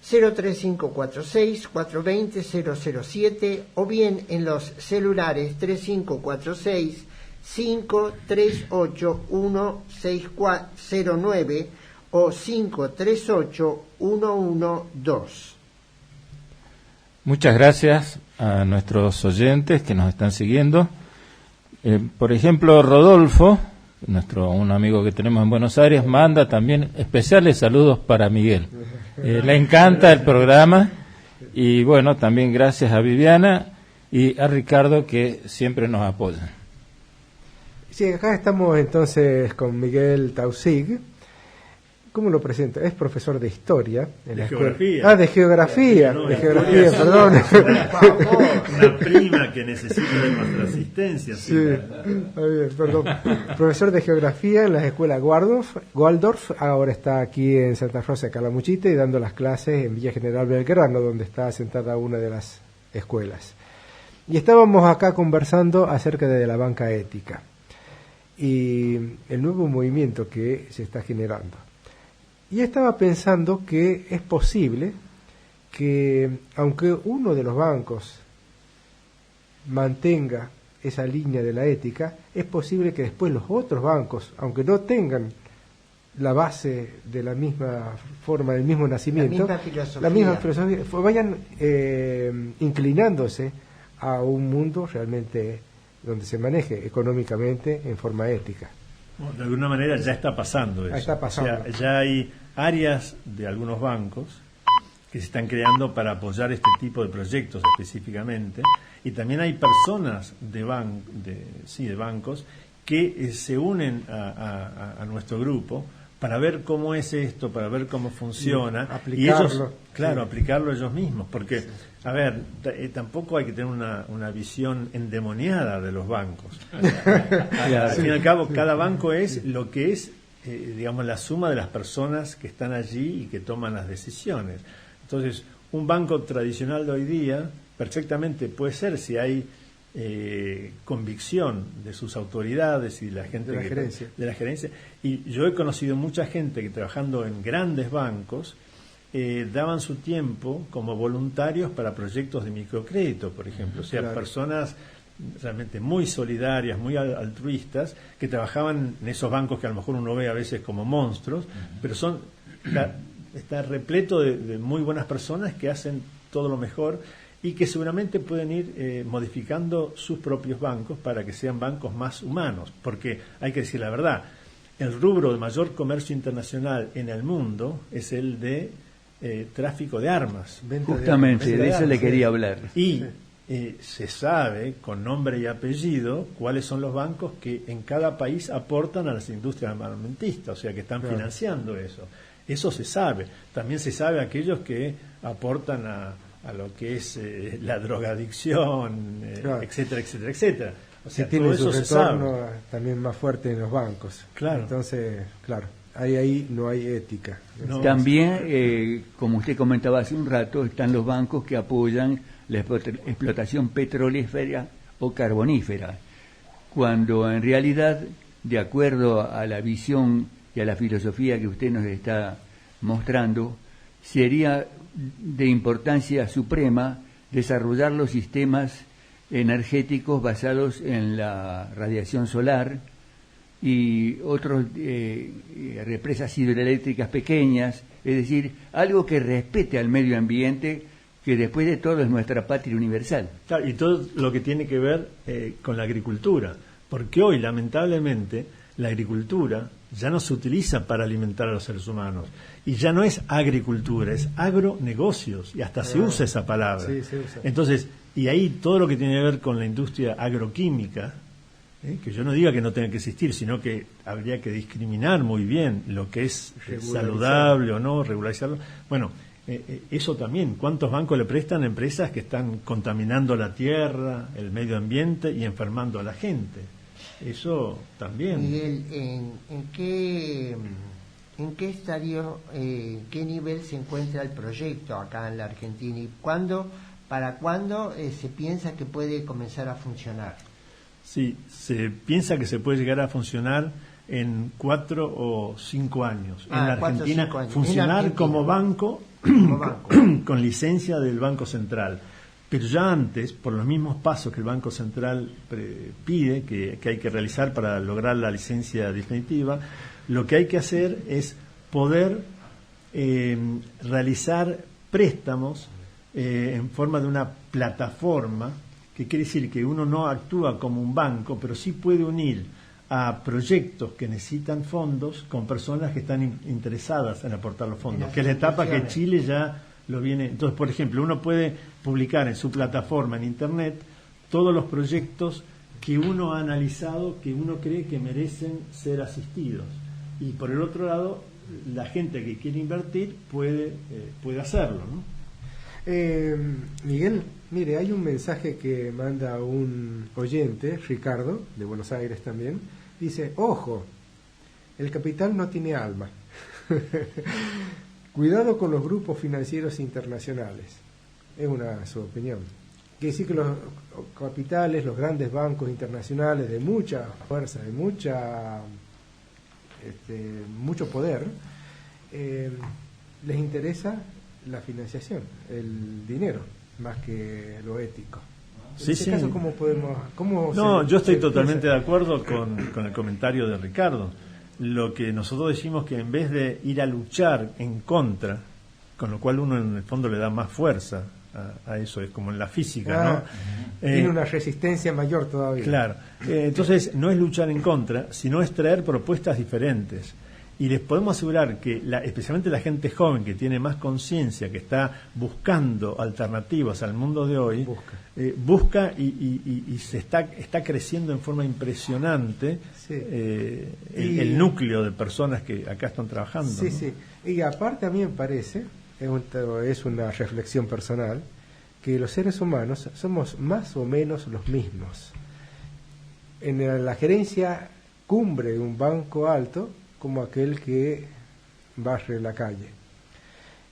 03546 420 007, o bien en los celulares 3546 538 16409 o 538 112. Muchas gracias a nuestros oyentes que nos están siguiendo. Por ejemplo, Rodolfo, un amigo que tenemos en Buenos Aires, manda también especiales saludos para Miguel. Le encanta el programa y bueno, también gracias a Viviana y a Ricardo que siempre nos apoyan. Sí, acá estamos entonces con Miguel Tausig. ¿Cómo lo presento? Es profesor de historia en la escuela. Geografía. De geografía. No, de geografía, perdón. Una prima que necesita de nuestra asistencia. Sí, está bien, perdón. Profesor de geografía en la escuela Waldorf. Ahora está aquí en Santa Rosa de Calamuchita y dando las clases en Villa General Belgrano, donde está asentada una de las escuelas. Y estábamos acá conversando acerca de la banca ética y el nuevo movimiento que se está generando. Y estaba pensando que es posible que, aunque uno de los bancos mantenga esa línea de la ética, es posible que después los otros bancos, aunque no tengan la base de la misma forma, del mismo nacimiento, la misma filosofía vayan inclinándose a un mundo realmente donde se maneje económicamente en forma ética. Bueno, de alguna manera ya está pasando eso. Está pasando. O sea, ya hay áreas de algunos bancos que se están creando para apoyar este tipo de proyectos específicamente, y también hay personas de bancos que se unen a nuestro grupo para ver cómo es esto, para ver cómo funciona, y ellos, aplicarlo ellos mismos, porque, a ver, tampoco hay que tener una visión endemoniada de los bancos. Al fin y al cabo, cada banco es lo que es, digamos, la suma de las personas que están allí y que toman las decisiones. Entonces, un banco tradicional de hoy día perfectamente puede ser, si hay convicción de sus autoridades y de la gente de la gerencia. Y yo he conocido mucha gente que, trabajando en grandes bancos, daban su tiempo como voluntarios para proyectos de microcrédito, por ejemplo. O sea, personas realmente muy solidarias, muy altruistas, que trabajaban en esos bancos que a lo mejor uno ve a veces como monstruos, pero está repleto de muy buenas personas que hacen todo lo mejor y que seguramente pueden ir modificando sus propios bancos para que sean bancos más humanos, porque hay que decir la verdad, el rubro de mayor comercio internacional en el mundo es el de tráfico de armas. Justamente, de eso le quería hablar. Y se sabe con nombre y apellido cuáles son los bancos que en cada país aportan a las industrias armamentistas, o sea, que están financiando eso. Eso se sabe. También se sabe aquellos que aportan a lo que es la drogadicción, etcétera, etcétera, etcétera. O sea, tiene todo su eso retorno también más fuerte en los bancos. Claro. Entonces, claro, ahí no hay ética. No. También, como usted comentaba hace un rato, están los bancos que apoyan la explotación petrolífera o carbonífera, cuando en realidad, de acuerdo a la visión y a la filosofía que usted nos está mostrando, sería de importancia suprema desarrollar los sistemas energéticos basados en la radiación solar y otras represas hidroeléctricas pequeñas, es decir, algo que respete al medio ambiente, que después de todo es nuestra patria universal. Claro, y todo lo que tiene que ver con la agricultura, porque hoy lamentablemente la agricultura ya no se utiliza para alimentar a los seres humanos. Y ya no es agricultura, es agronegocios. Y hasta se usa esa palabra. Sí, se usa. Entonces, y ahí todo lo que tiene que ver con la industria agroquímica, que yo no diga que no tenga que existir, sino que habría que discriminar muy bien lo que es saludable o no, regularizarlo. Bueno, eso también, ¿cuántos bancos le prestan a empresas que están contaminando la tierra, el medio ambiente y enfermando a la gente? Eso también. Miguel, ¿en qué estadio, qué nivel se encuentra el proyecto acá en la Argentina y para cuándo se piensa que puede comenzar a funcionar? Sí, se piensa que se puede llegar a funcionar en 4 o 5 años. En la Argentina, funcionar como banco, con licencia del Banco Central. Pero ya antes, por los mismos pasos que el Banco Central pide, que hay que realizar para lograr la licencia definitiva, lo que hay que hacer es poder realizar préstamos en forma de una plataforma, que quiere decir que uno no actúa como un banco, pero sí puede unir a proyectos que necesitan fondos con personas que están interesadas en aportar los fondos, que es la etapa que Chile ya lo viene. Entonces, por ejemplo, uno puede publicar en su plataforma en Internet todos los proyectos que uno ha analizado, que uno cree que merecen ser asistidos. Y por el otro lado, la gente que quiere invertir puede hacerlo, ¿no? Miguel, mire, hay un mensaje que manda un oyente, Ricardo, de Buenos Aires también. Dice: ojo, el capital no tiene alma. Cuidado con los grupos financieros internacionales. Es su opinión. Quiere decir que los capitales, los grandes bancos internacionales de mucha fuerza, de mucho poder, les interesa la financiación, el dinero, más que lo ético. En ese caso, ¿cómo podemos...? Yo estoy totalmente de acuerdo con el comentario de Ricardo. Lo que nosotros decimos que en vez de ir a luchar en contra, con lo cual uno en el fondo le da más fuerza a eso, es como en la física, ¿no? Tiene una resistencia mayor todavía. Claro. Entonces, no es luchar en contra, sino es traer propuestas diferentes. Y les podemos asegurar que especialmente la gente joven que tiene más conciencia, que está buscando alternativas al mundo de hoy, busca y se está creciendo en forma impresionante. Sí. El núcleo de personas que acá están trabajando. Sí, ¿no? sí. Y aparte a mí me parece, es una reflexión personal, que los seres humanos somos más o menos los mismos. En la gerencia cumbre de un banco alto, como aquel que barre la calle.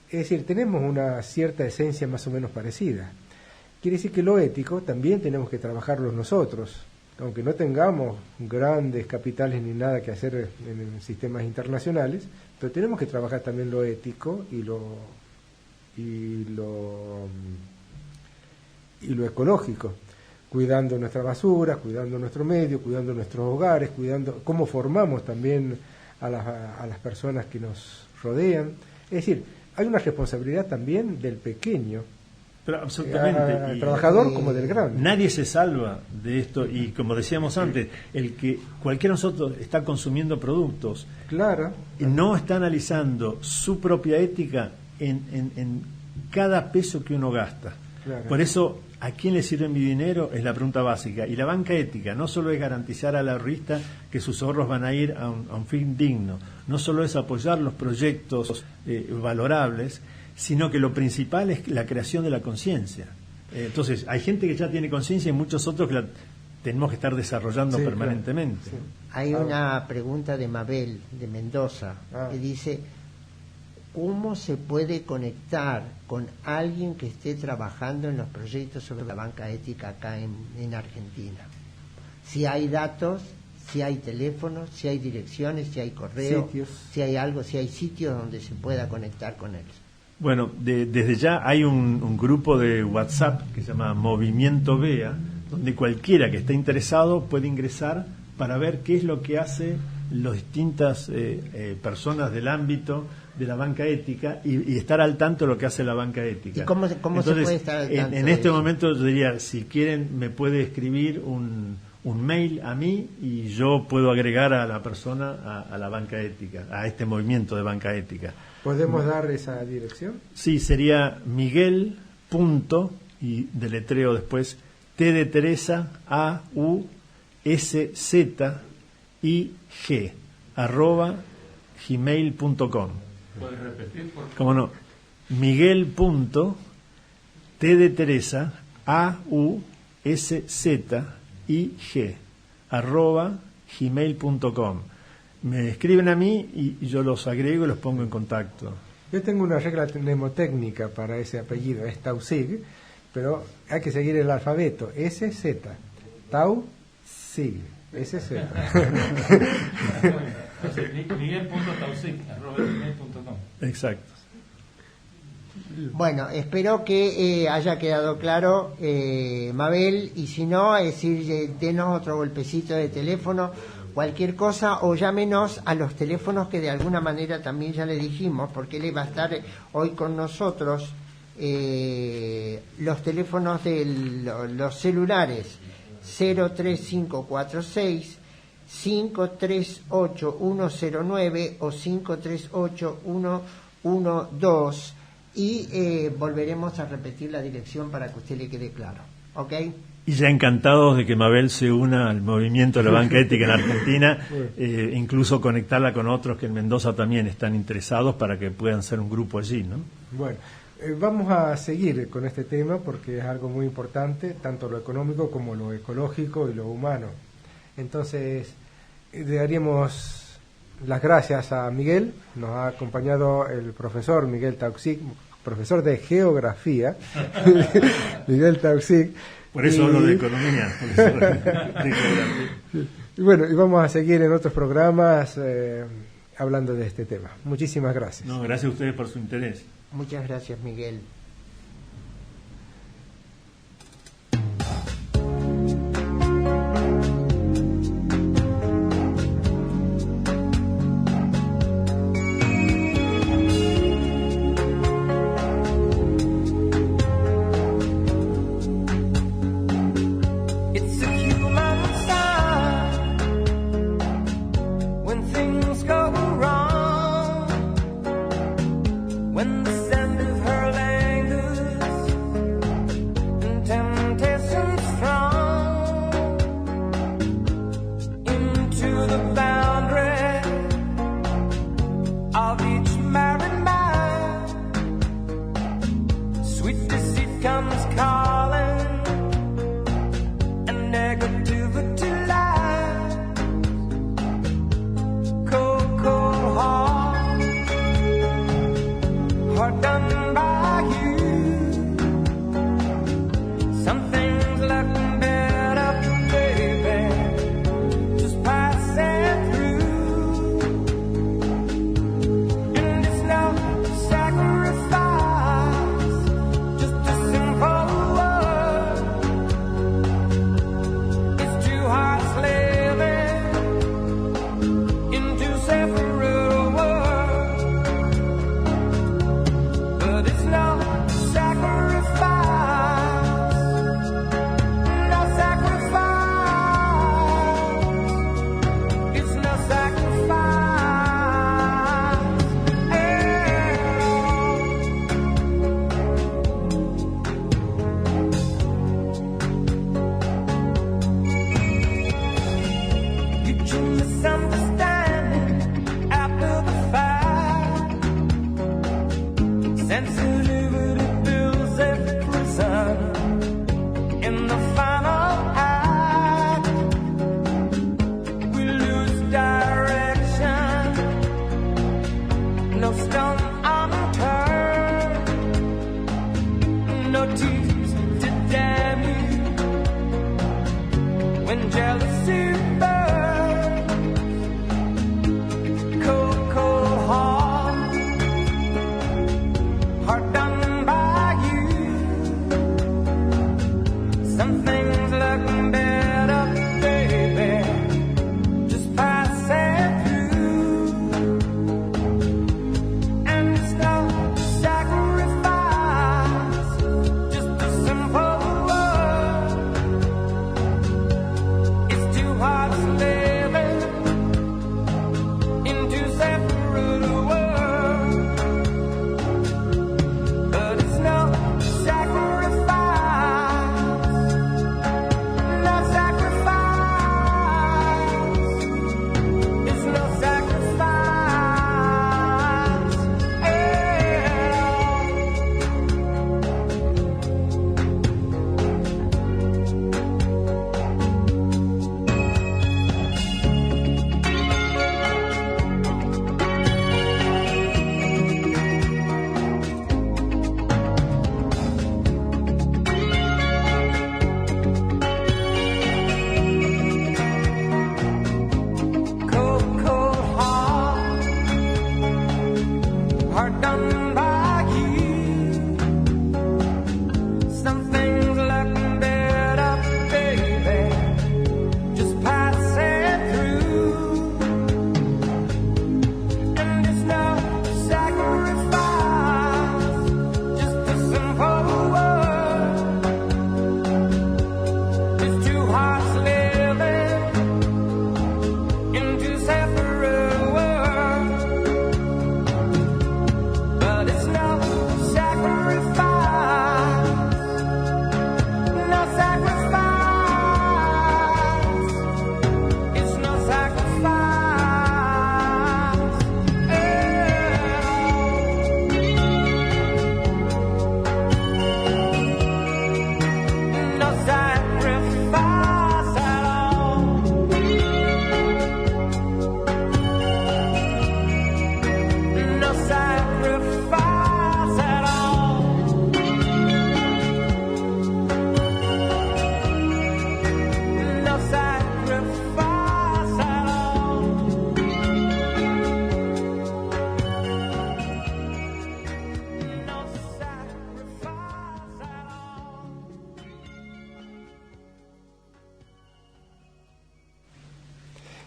Es decir, tenemos una cierta esencia más o menos parecida. Quiere decir que lo ético también tenemos que trabajarlo nosotros, aunque no tengamos grandes capitales ni nada que hacer en sistemas internacionales, pero tenemos que trabajar también lo ético y lo ecológico, cuidando nuestra basura, cuidando nuestro medio, cuidando nuestros hogares, cuidando cómo formamos también a las personas que nos rodean. Es decir, hay una responsabilidad también del pequeño, pero absolutamente, trabajador como del grande. Nadie se salva de esto, y como decíamos antes, el que cualquiera de nosotros está consumiendo productos, claro, y no está analizando su propia ética en cada peso que uno gasta. Claro. Por eso, ¿a quién le sirve mi dinero? Es la pregunta básica. Y la banca ética no solo es garantizar al ahorrista que sus ahorros van a ir a un fin digno, no solo es apoyar los proyectos valorables, sino que lo principal es la creación de la conciencia. Entonces, hay gente que ya tiene conciencia y muchos otros que la tenemos que estar desarrollando permanentemente. Claro. Sí. Hay una pregunta de Mabel, de Mendoza, que dice: ¿cómo se puede conectar con alguien que esté trabajando en los proyectos sobre la banca ética acá en Argentina? Si hay datos, si hay teléfonos, si hay direcciones, si hay correos, si hay algo, si hay sitios donde se pueda conectar con él. Bueno, desde ya hay un grupo de WhatsApp que se llama Movimiento BEA, donde cualquiera que esté interesado puede ingresar para ver qué es lo que hace las distintas personas del ámbito de la banca ética y estar al tanto de lo que hace la banca ética. ¿Y cómo entonces, se puede estar al tanto? En este momento yo diría, si quieren, me puede escribir un un mail a mí y yo puedo agregar a la persona a la banca ética, a este movimiento de banca ética. ¿Podemos dar esa dirección? Sí, sería Miguel. Y deletreo después T de Teresa A U S Z I G @gmail.com. ¿Puedes repetir, por favor? ¿Cómo no? Miguel. T de Teresa A U S Z I G @gmail.com. Me escriben a mí y yo los agrego y los pongo en contacto. Yo tengo una regla mnemotécnica para ese apellido, es Tausig, pero hay que seguir el alfabeto, SZ, Tausig, SZ. Miguel.tausig@gmail.com. Exacto. Bueno, espero que haya quedado claro, Mabel, y si no, denos otro golpecito de teléfono, cualquier cosa, o llámenos a los teléfonos que de alguna manera también ya le dijimos, porque él va a estar hoy con nosotros, los teléfonos de los celulares 03546 538-109 o 538-112, y volveremos a repetir la dirección para que a usted le quede claro, ¿ok? Y ya encantados de que Mabel se una al movimiento de la banca ética en Argentina, incluso conectarla con otros que en Mendoza también están interesados para que puedan ser un grupo allí, ¿no? Bueno, vamos a seguir con este tema porque es algo muy importante, tanto lo económico como lo ecológico y lo humano. Entonces, le daríamos las gracias a Miguel. Nos ha acompañado el profesor Miguel Tausig, profesor de geografía, Miguel Tausig. Por eso hablo de economía. Y bueno, y vamos a seguir en otros programas hablando de este tema. Muchísimas gracias. No, gracias a ustedes por su interés. Muchas gracias, Miguel. When the sand is hurling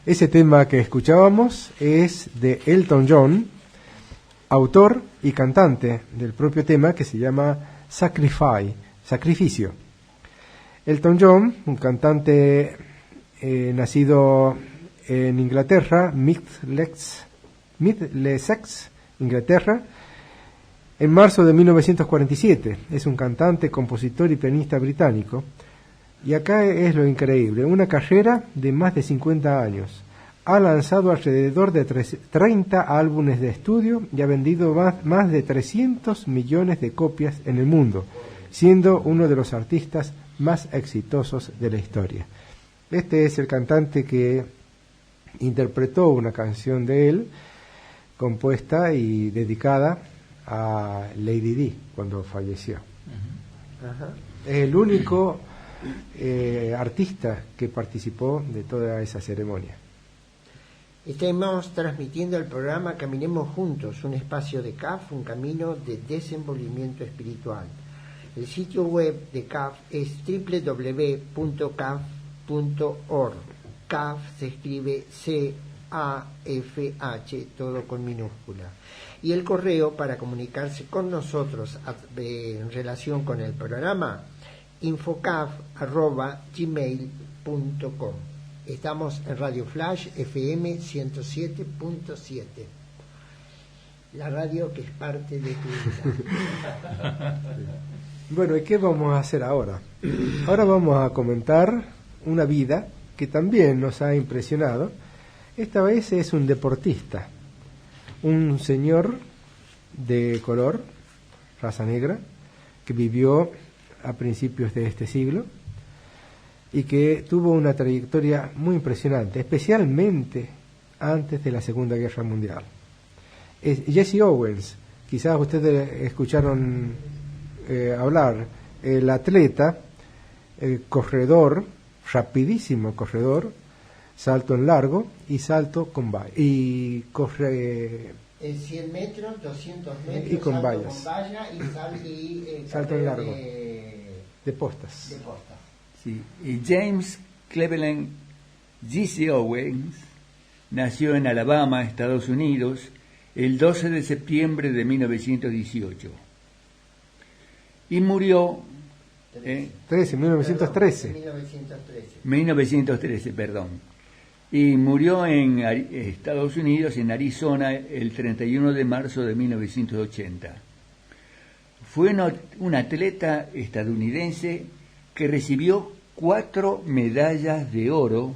Ese tema que escuchábamos es de Elton John, autor y cantante del propio tema, que se llama Sacrificio. Elton John, un cantante nacido en Inglaterra, Middlesex, Inglaterra, en marzo de 1947. Es un cantante, compositor y pianista británico. Y acá es lo increíble, una carrera de más de 50 años. Ha lanzado alrededor de 30 álbumes de estudio y ha vendido más de 300 millones de copias en el mundo, siendo uno de los artistas más exitosos de la historia. Este es el cantante que interpretó una canción de él, compuesta y dedicada a Lady Di cuando falleció. Es el único artista que participó de toda esa ceremonia. Estamos transmitiendo el programa Caminemos Juntos, un espacio de CAF, un camino de desenvolvimiento espiritual. El sitio web de CAF es www.caf.org. CAF se escribe C-A-F-H, todo con minúscula. Y el correo para comunicarse con nosotros en relación con el programa, infocaf@gmail.com. Estamos en Radio Flash FM 107.7, la radio que es parte de tu vida. Bueno, ¿y qué vamos a hacer ahora? Ahora vamos a comentar una vida que también nos ha impresionado. Esta vez es un deportista, un señor de color, raza negra, que vivió a principios de este siglo y que tuvo una trayectoria muy impresionante, especialmente antes de la Segunda Guerra Mundial. Es Jesse Owens, quizás ustedes escucharon hablar, el atleta, el corredor, rapidísimo corredor, salto en largo y salto con vallas. Y corre... En 100 metros, 200 metros, y con salto vallas. con valla y salto en largo. De postas. De postas. Sí. Y James Cleveland Jesse Owens nació en Alabama, Estados Unidos, el 12 de septiembre de 1918. Y murió... 1913, perdón. Y murió en Estados Unidos, en Arizona, el 31 de marzo de 1980. Fue un atleta estadounidense que recibió 4 medallas de oro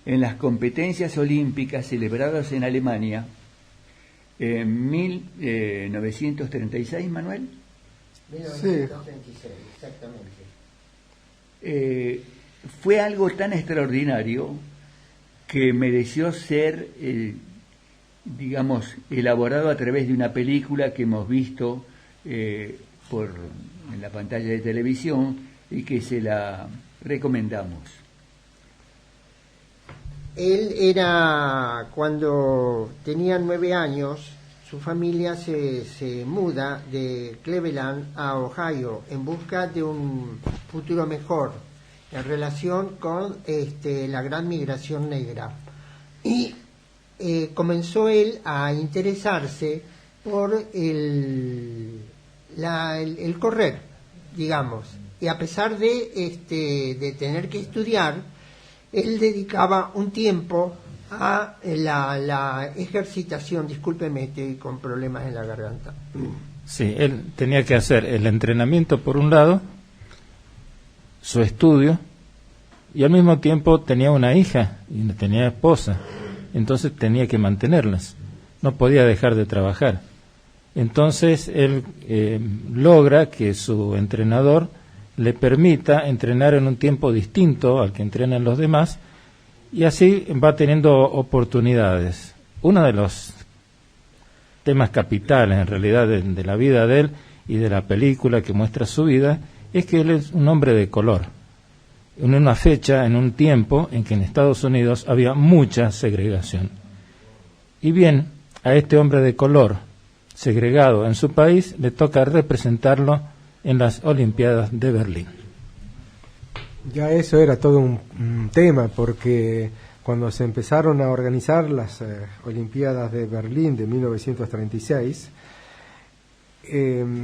en las competencias olímpicas celebradas en Alemania en 1936, Manuel. 1936, exactamente. Fue algo tan extraordinario que mereció ser, digamos, elaborado a través de una película que hemos visto en la pantalla de televisión y que se la recomendamos. Él era, cuando tenía 9 años, su familia se muda de Cleveland a Ohio en busca de un futuro mejor en relación con la gran migración negra. Y comenzó él a interesarse por el correr, digamos. Y a pesar de tener que estudiar, él dedicaba un tiempo a la ejercitación. Discúlpeme, estoy con problemas en la garganta. Sí, él tenía que hacer el entrenamiento por un lado, su estudio, y al mismo tiempo tenía una hija y tenía esposa, entonces tenía que mantenerlas, no podía dejar de trabajar. Entonces él logra que su entrenador le permita entrenar en un tiempo distinto al que entrenan los demás, y así va teniendo oportunidades. Uno de los temas capitales en realidad de la vida de él y de la película que muestra su vida es que él es un hombre de color, en una fecha, en un tiempo en que en Estados Unidos había mucha segregación. Y bien, a este hombre de color segregado en su país le toca representarlo en las Olimpiadas de Berlín. Ya eso era todo un tema, porque cuando se empezaron a organizar las Olimpiadas de Berlín de 1936,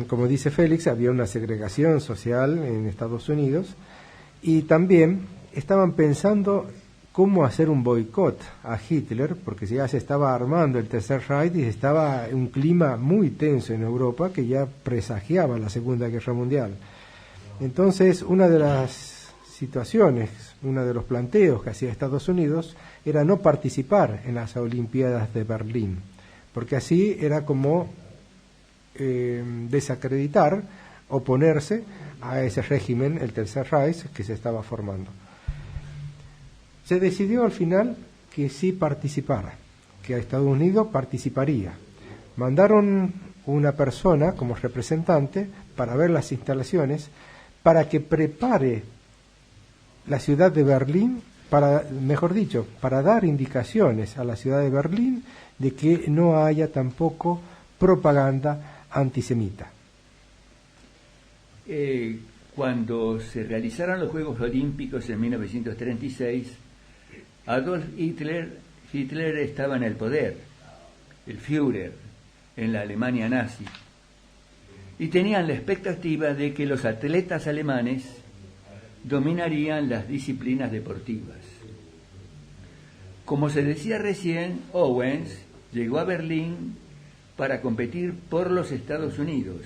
como dice Félix, había una segregación social en Estados Unidos y también estaban pensando cómo hacer un boicot a Hitler, porque ya se estaba armando el Tercer Reich y estaba un clima muy tenso en Europa que ya presagiaba la Segunda Guerra Mundial. Entonces, una de las situaciones, uno de los planteos que hacía Estados Unidos era no participar en las Olimpiadas de Berlín, porque así era como desacreditar, oponerse a ese régimen, el Tercer Reich, que se estaba formando. Se decidió al final que sí participara, que a Estados Unidos participaría. Mandaron una persona como representante para ver las instalaciones, para que prepare la ciudad de Berlín, mejor dicho, para dar indicaciones a la ciudad de Berlín de que no haya tampoco propaganda antisemita. Cuando se realizaron los Juegos Olímpicos en 1936, Adolf Hitler estaba en el poder, el Führer, en la Alemania nazi, y tenían la expectativa de que los atletas alemanes dominarían las disciplinas deportivas. Como se decía recién, Owens llegó a Berlín para competir por los Estados Unidos,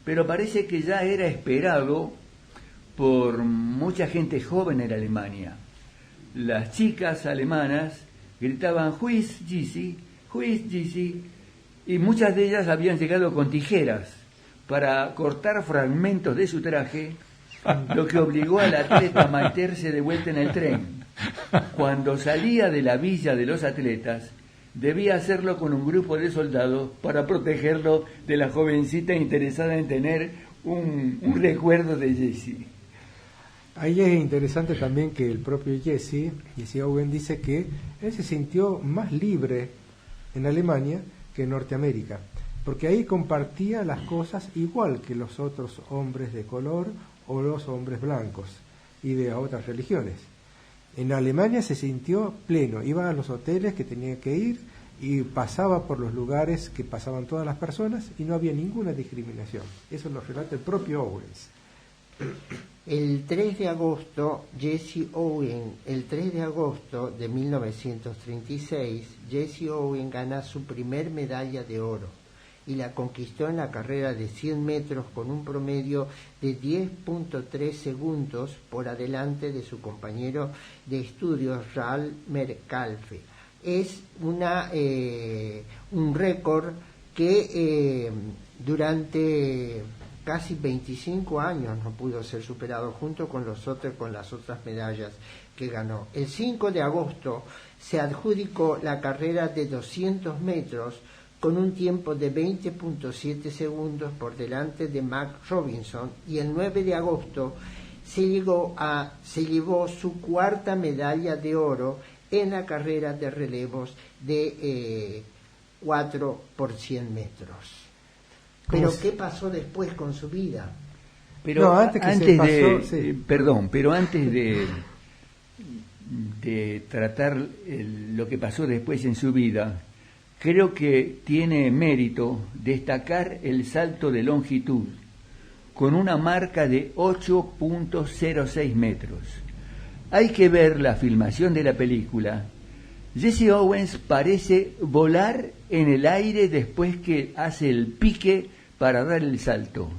pero parece que ya era esperado por mucha gente joven en Alemania. Las chicas alemanas gritaban "Huis Gysi", "Huis Gysi", y muchas de ellas habían llegado con tijeras para cortar fragmentos de su traje, lo que obligó al atleta a meterse de vuelta en el tren. Cuando salía de la villa de los atletas, debía hacerlo con un grupo de soldados para protegerlo de la jovencita interesada en tener un recuerdo de Jessie. Ahí es interesante también que el propio Jesse Owens dice que él se sintió más libre en Alemania que en Norteamérica, porque ahí compartía las cosas igual que los otros hombres de color o los hombres blancos y de otras religiones. En Alemania se sintió pleno, iba a los hoteles que tenía que ir y pasaba por los lugares que pasaban todas las personas y no había ninguna discriminación. Eso lo relata el propio Owens. El 3 de agosto, el 3 de agosto de 1936, Jesse Owens gana su primer medalla de oro y la conquistó en la carrera de 100 metros con un promedio de 10.3 segundos por adelante de su compañero de estudios Ralf Metcalfe. Es un récord que durante casi 25 años no pudo ser superado, junto con las otras medallas que ganó. El 5 de agosto se adjudicó la carrera de 200 metros con un tiempo de 20.7 segundos por delante de Mac Robinson, y el 9 de agosto se llevó su cuarta medalla de oro en la carrera de relevos de 4 por 100 metros. Pero ¿qué pasó después con su vida? Pero antes de tratar lo que pasó después en su vida, creo que tiene mérito destacar el salto de longitud con una marca de 8.06 metros. Hay que ver la filmación de la película. Jesse Owens parece volar en el aire después que hace el pique para dar el salto.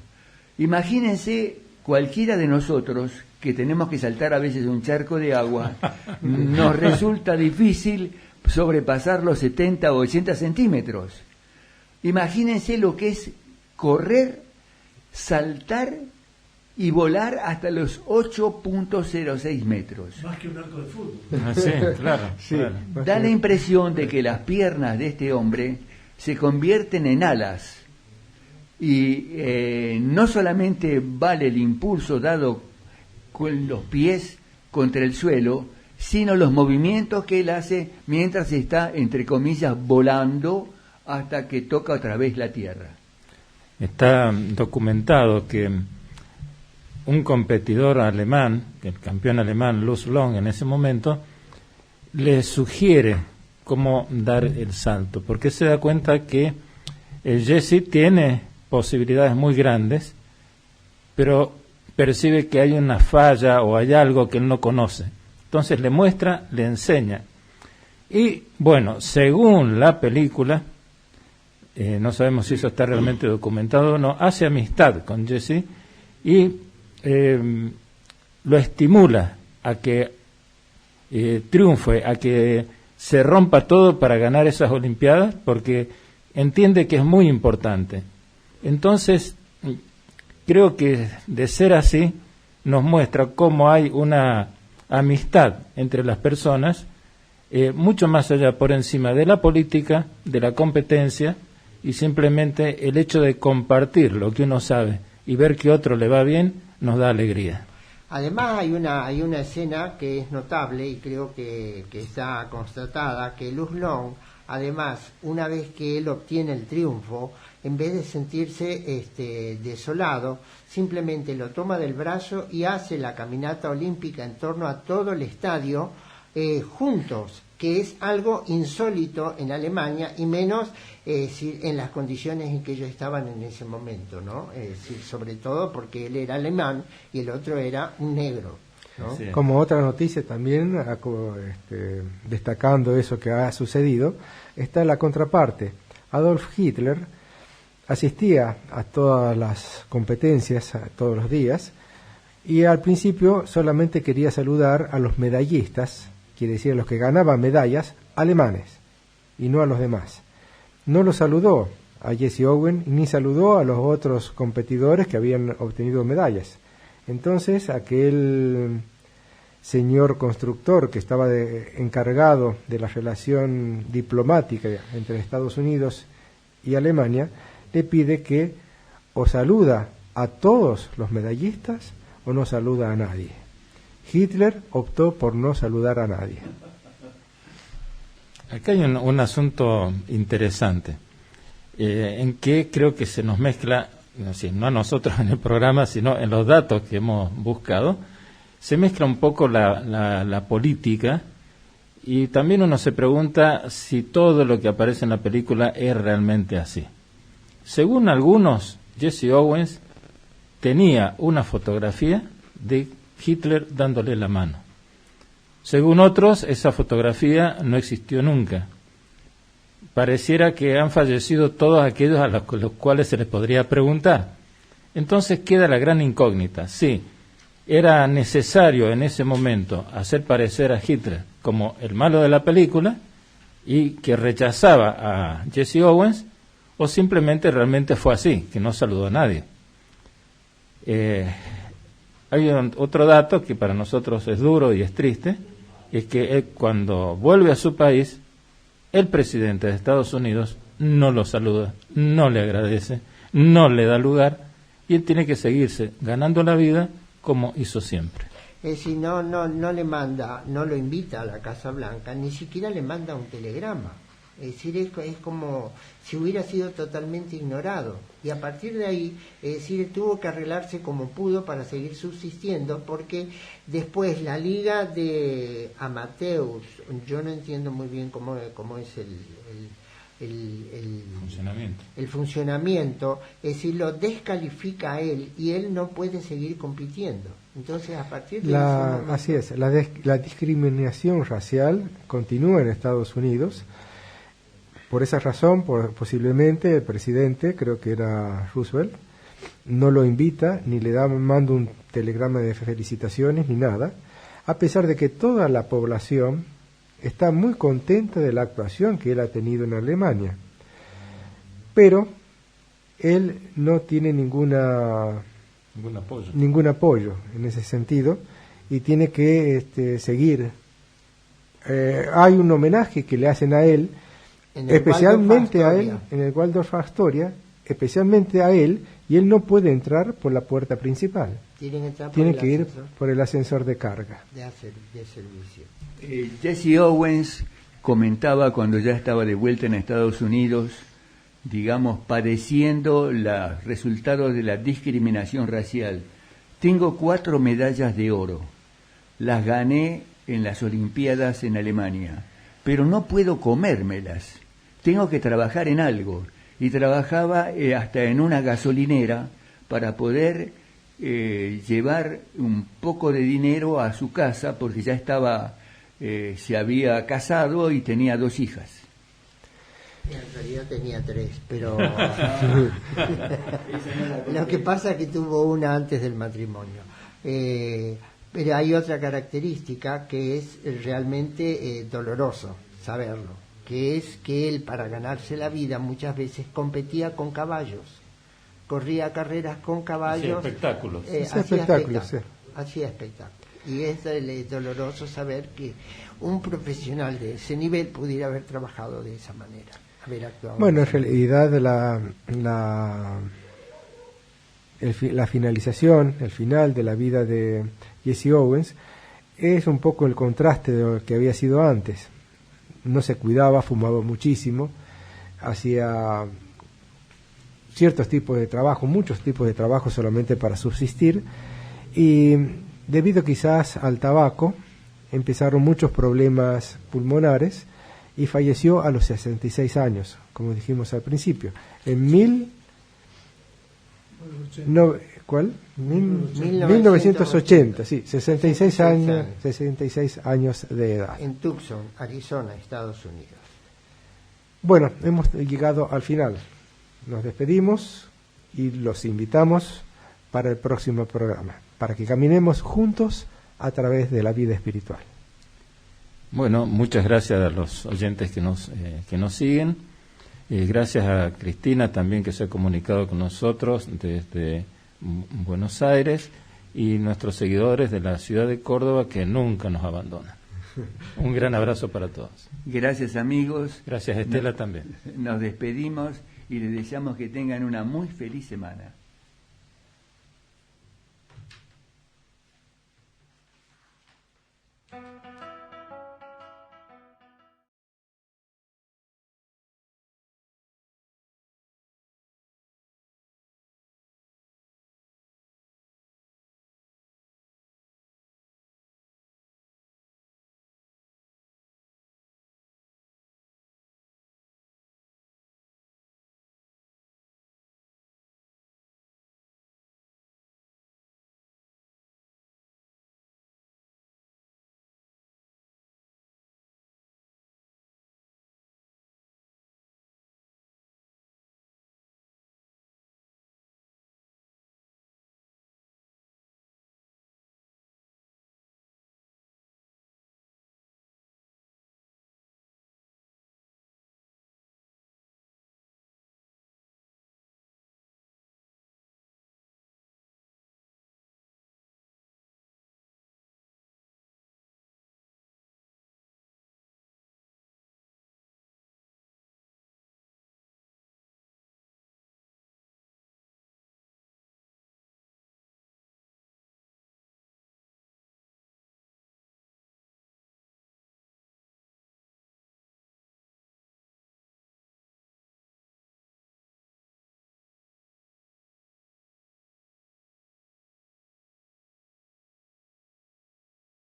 Imagínense cualquiera de nosotros que tenemos que saltar a veces un charco de agua, nos resulta difícil sobrepasar los 70 o 80 centímetros. Imagínense lo que es correr, saltar y volar hasta los 8.06 metros. Más que un arco de fútbol. Sí, claro. Da la impresión de que las piernas de este hombre se convierten en alas. Y no solamente vale el impulso dado con los pies contra el suelo, sino los movimientos que él hace mientras está, entre comillas, volando hasta que toca otra vez la tierra. Está documentado que un competidor alemán, el campeón alemán Lutz Long en ese momento, le sugiere cómo dar el salto, porque se da cuenta que Jesse tiene posibilidades muy grandes, pero percibe que hay una falla o hay algo que él no conoce. Entonces le muestra, le enseña. Y bueno, según la película, no sabemos si eso está realmente documentado o no, hace amistad con Jesse y lo estimula a que triunfe, a que se rompa todo para ganar esas Olimpiadas, porque entiende que es muy importante. Entonces, creo que de ser así, nos muestra cómo hay una amistad entre las personas, mucho más allá, por encima de la política, de la competencia, y simplemente el hecho de compartir lo que uno sabe y ver que otro le va bien, nos da alegría. Además hay una escena que es notable y creo que está constatada, que Luz Long, además, una vez que él obtiene el triunfo, en vez de sentirse desolado, simplemente lo toma del brazo y hace la caminata olímpica en torno a todo el estadio juntos, que es algo insólito en Alemania y menos en las condiciones en que ellos estaban en ese momento, ¿no? Sobre todo porque él era alemán y el otro era un negro, ¿no? Sí. Como otra noticia también, destacando eso que ha sucedido, está la contraparte. Adolf Hitler asistía a todas las competencias todos los días y al principio solamente quería saludar a los medallistas, quiere decir a los que ganaban medallas alemanes y no a los demás. No lo saludó a Jesse Owens ni saludó a los otros competidores que habían obtenido medallas. Entonces aquel señor constructor que estaba encargado de la relación diplomática entre Estados Unidos y Alemania le pide que o saluda a todos los medallistas o no saluda a nadie. Hitler optó por no saludar a nadie. Acá hay un asunto interesante, en que creo que se nos mezcla, no a nosotros en el programa, sino en los datos que hemos buscado, se mezcla un poco la política, y también uno se pregunta si todo lo que aparece en la película es realmente así. Según algunos, Jesse Owens tenía una fotografía de Hitler dándole la mano. Según otros, esa fotografía no existió nunca. Pareciera que han fallecido todos aquellos a los cuales se les podría preguntar. Entonces queda la gran incógnita. Sí, era necesario en ese momento hacer parecer a Hitler como el malo de la película y que rechazaba a Jesse Owens, o simplemente realmente fue así, que no saludó a nadie. Hay otro dato que para nosotros es duro y es triste, es que él, cuando vuelve a su país, el presidente de Estados Unidos no lo saluda, no le agradece, no le da lugar, y él tiene que seguirse ganando la vida como hizo siempre. Es decir, no le manda, no lo invita a la Casa Blanca, ni siquiera le manda un telegrama. Es decir, es como si hubiera sido totalmente ignorado. Y a partir de ahí, es decir, tuvo que arreglarse como pudo para seguir subsistiendo, porque después la liga de amateurs, yo no entiendo muy bien cómo es el funcionamiento, es decir, lo descalifica a él y él no puede seguir compitiendo. Entonces, a partir de así es, la discriminación racial continúa en Estados Unidos. Por esa razón, posiblemente el presidente, creo que era Roosevelt, no lo invita, ni le manda un telegrama de felicitaciones, ni nada, a pesar de que toda la población está muy contenta de la actuación que él ha tenido en Alemania. Pero él no tiene ningún apoyo en ese sentido, y tiene que seguir. Hay un homenaje que le hacen a él, especialmente a él, en el Waldorf Astoria, especialmente a él, y él no puede entrar por la puerta principal. Tiene que ir por el ascensor de carga. De servicio. Jesse Owens comentaba cuando ya estaba de vuelta en Estados Unidos, digamos, padeciendo los resultados de la discriminación racial. Tengo 4 medallas de oro. Las gané en las Olimpiadas en Alemania, pero no puedo comérmelas, tengo que trabajar en algo. Y trabajaba hasta en una gasolinera para poder llevar un poco de dinero a su casa, porque ya estaba, se había casado y tenía 2 hijas. En realidad tenía 3, pero lo que pasa es que tuvo una antes del matrimonio. Pero hay otra característica que es realmente doloroso saberlo, que es que él, para ganarse la vida, muchas veces competía con caballos, corría carreras con caballos, hacía espectáculos. Hacía espectáculos. Y es doloroso saber que un profesional de ese nivel pudiera haber trabajado de esa manera, haber actuado. Bueno, en realidad la finalización, el final de la vida de Jesse Owens es un poco el contraste de lo que había sido antes. No se cuidaba, fumaba muchísimo, hacía ciertos tipos de trabajo, muchos tipos de trabajo solamente para subsistir, y debido quizás al tabaco empezaron muchos problemas pulmonares y falleció a los 66 años, como dijimos al principio. En 1980, sí, 66 años de edad. En Tucson, Arizona, Estados Unidos. Bueno, hemos llegado al final. Nos despedimos y los invitamos para el próximo programa, para que caminemos juntos a través de la vida espiritual. Bueno, muchas gracias a los oyentes que nos siguen. Gracias a Cristina también, que se ha comunicado con nosotros desde Buenos Aires, y nuestros seguidores de la ciudad de Córdoba, que nunca nos abandonan. Un gran abrazo para todos. Gracias, amigos. Gracias, Estela, también. Nos despedimos y les deseamos que tengan una muy feliz semana.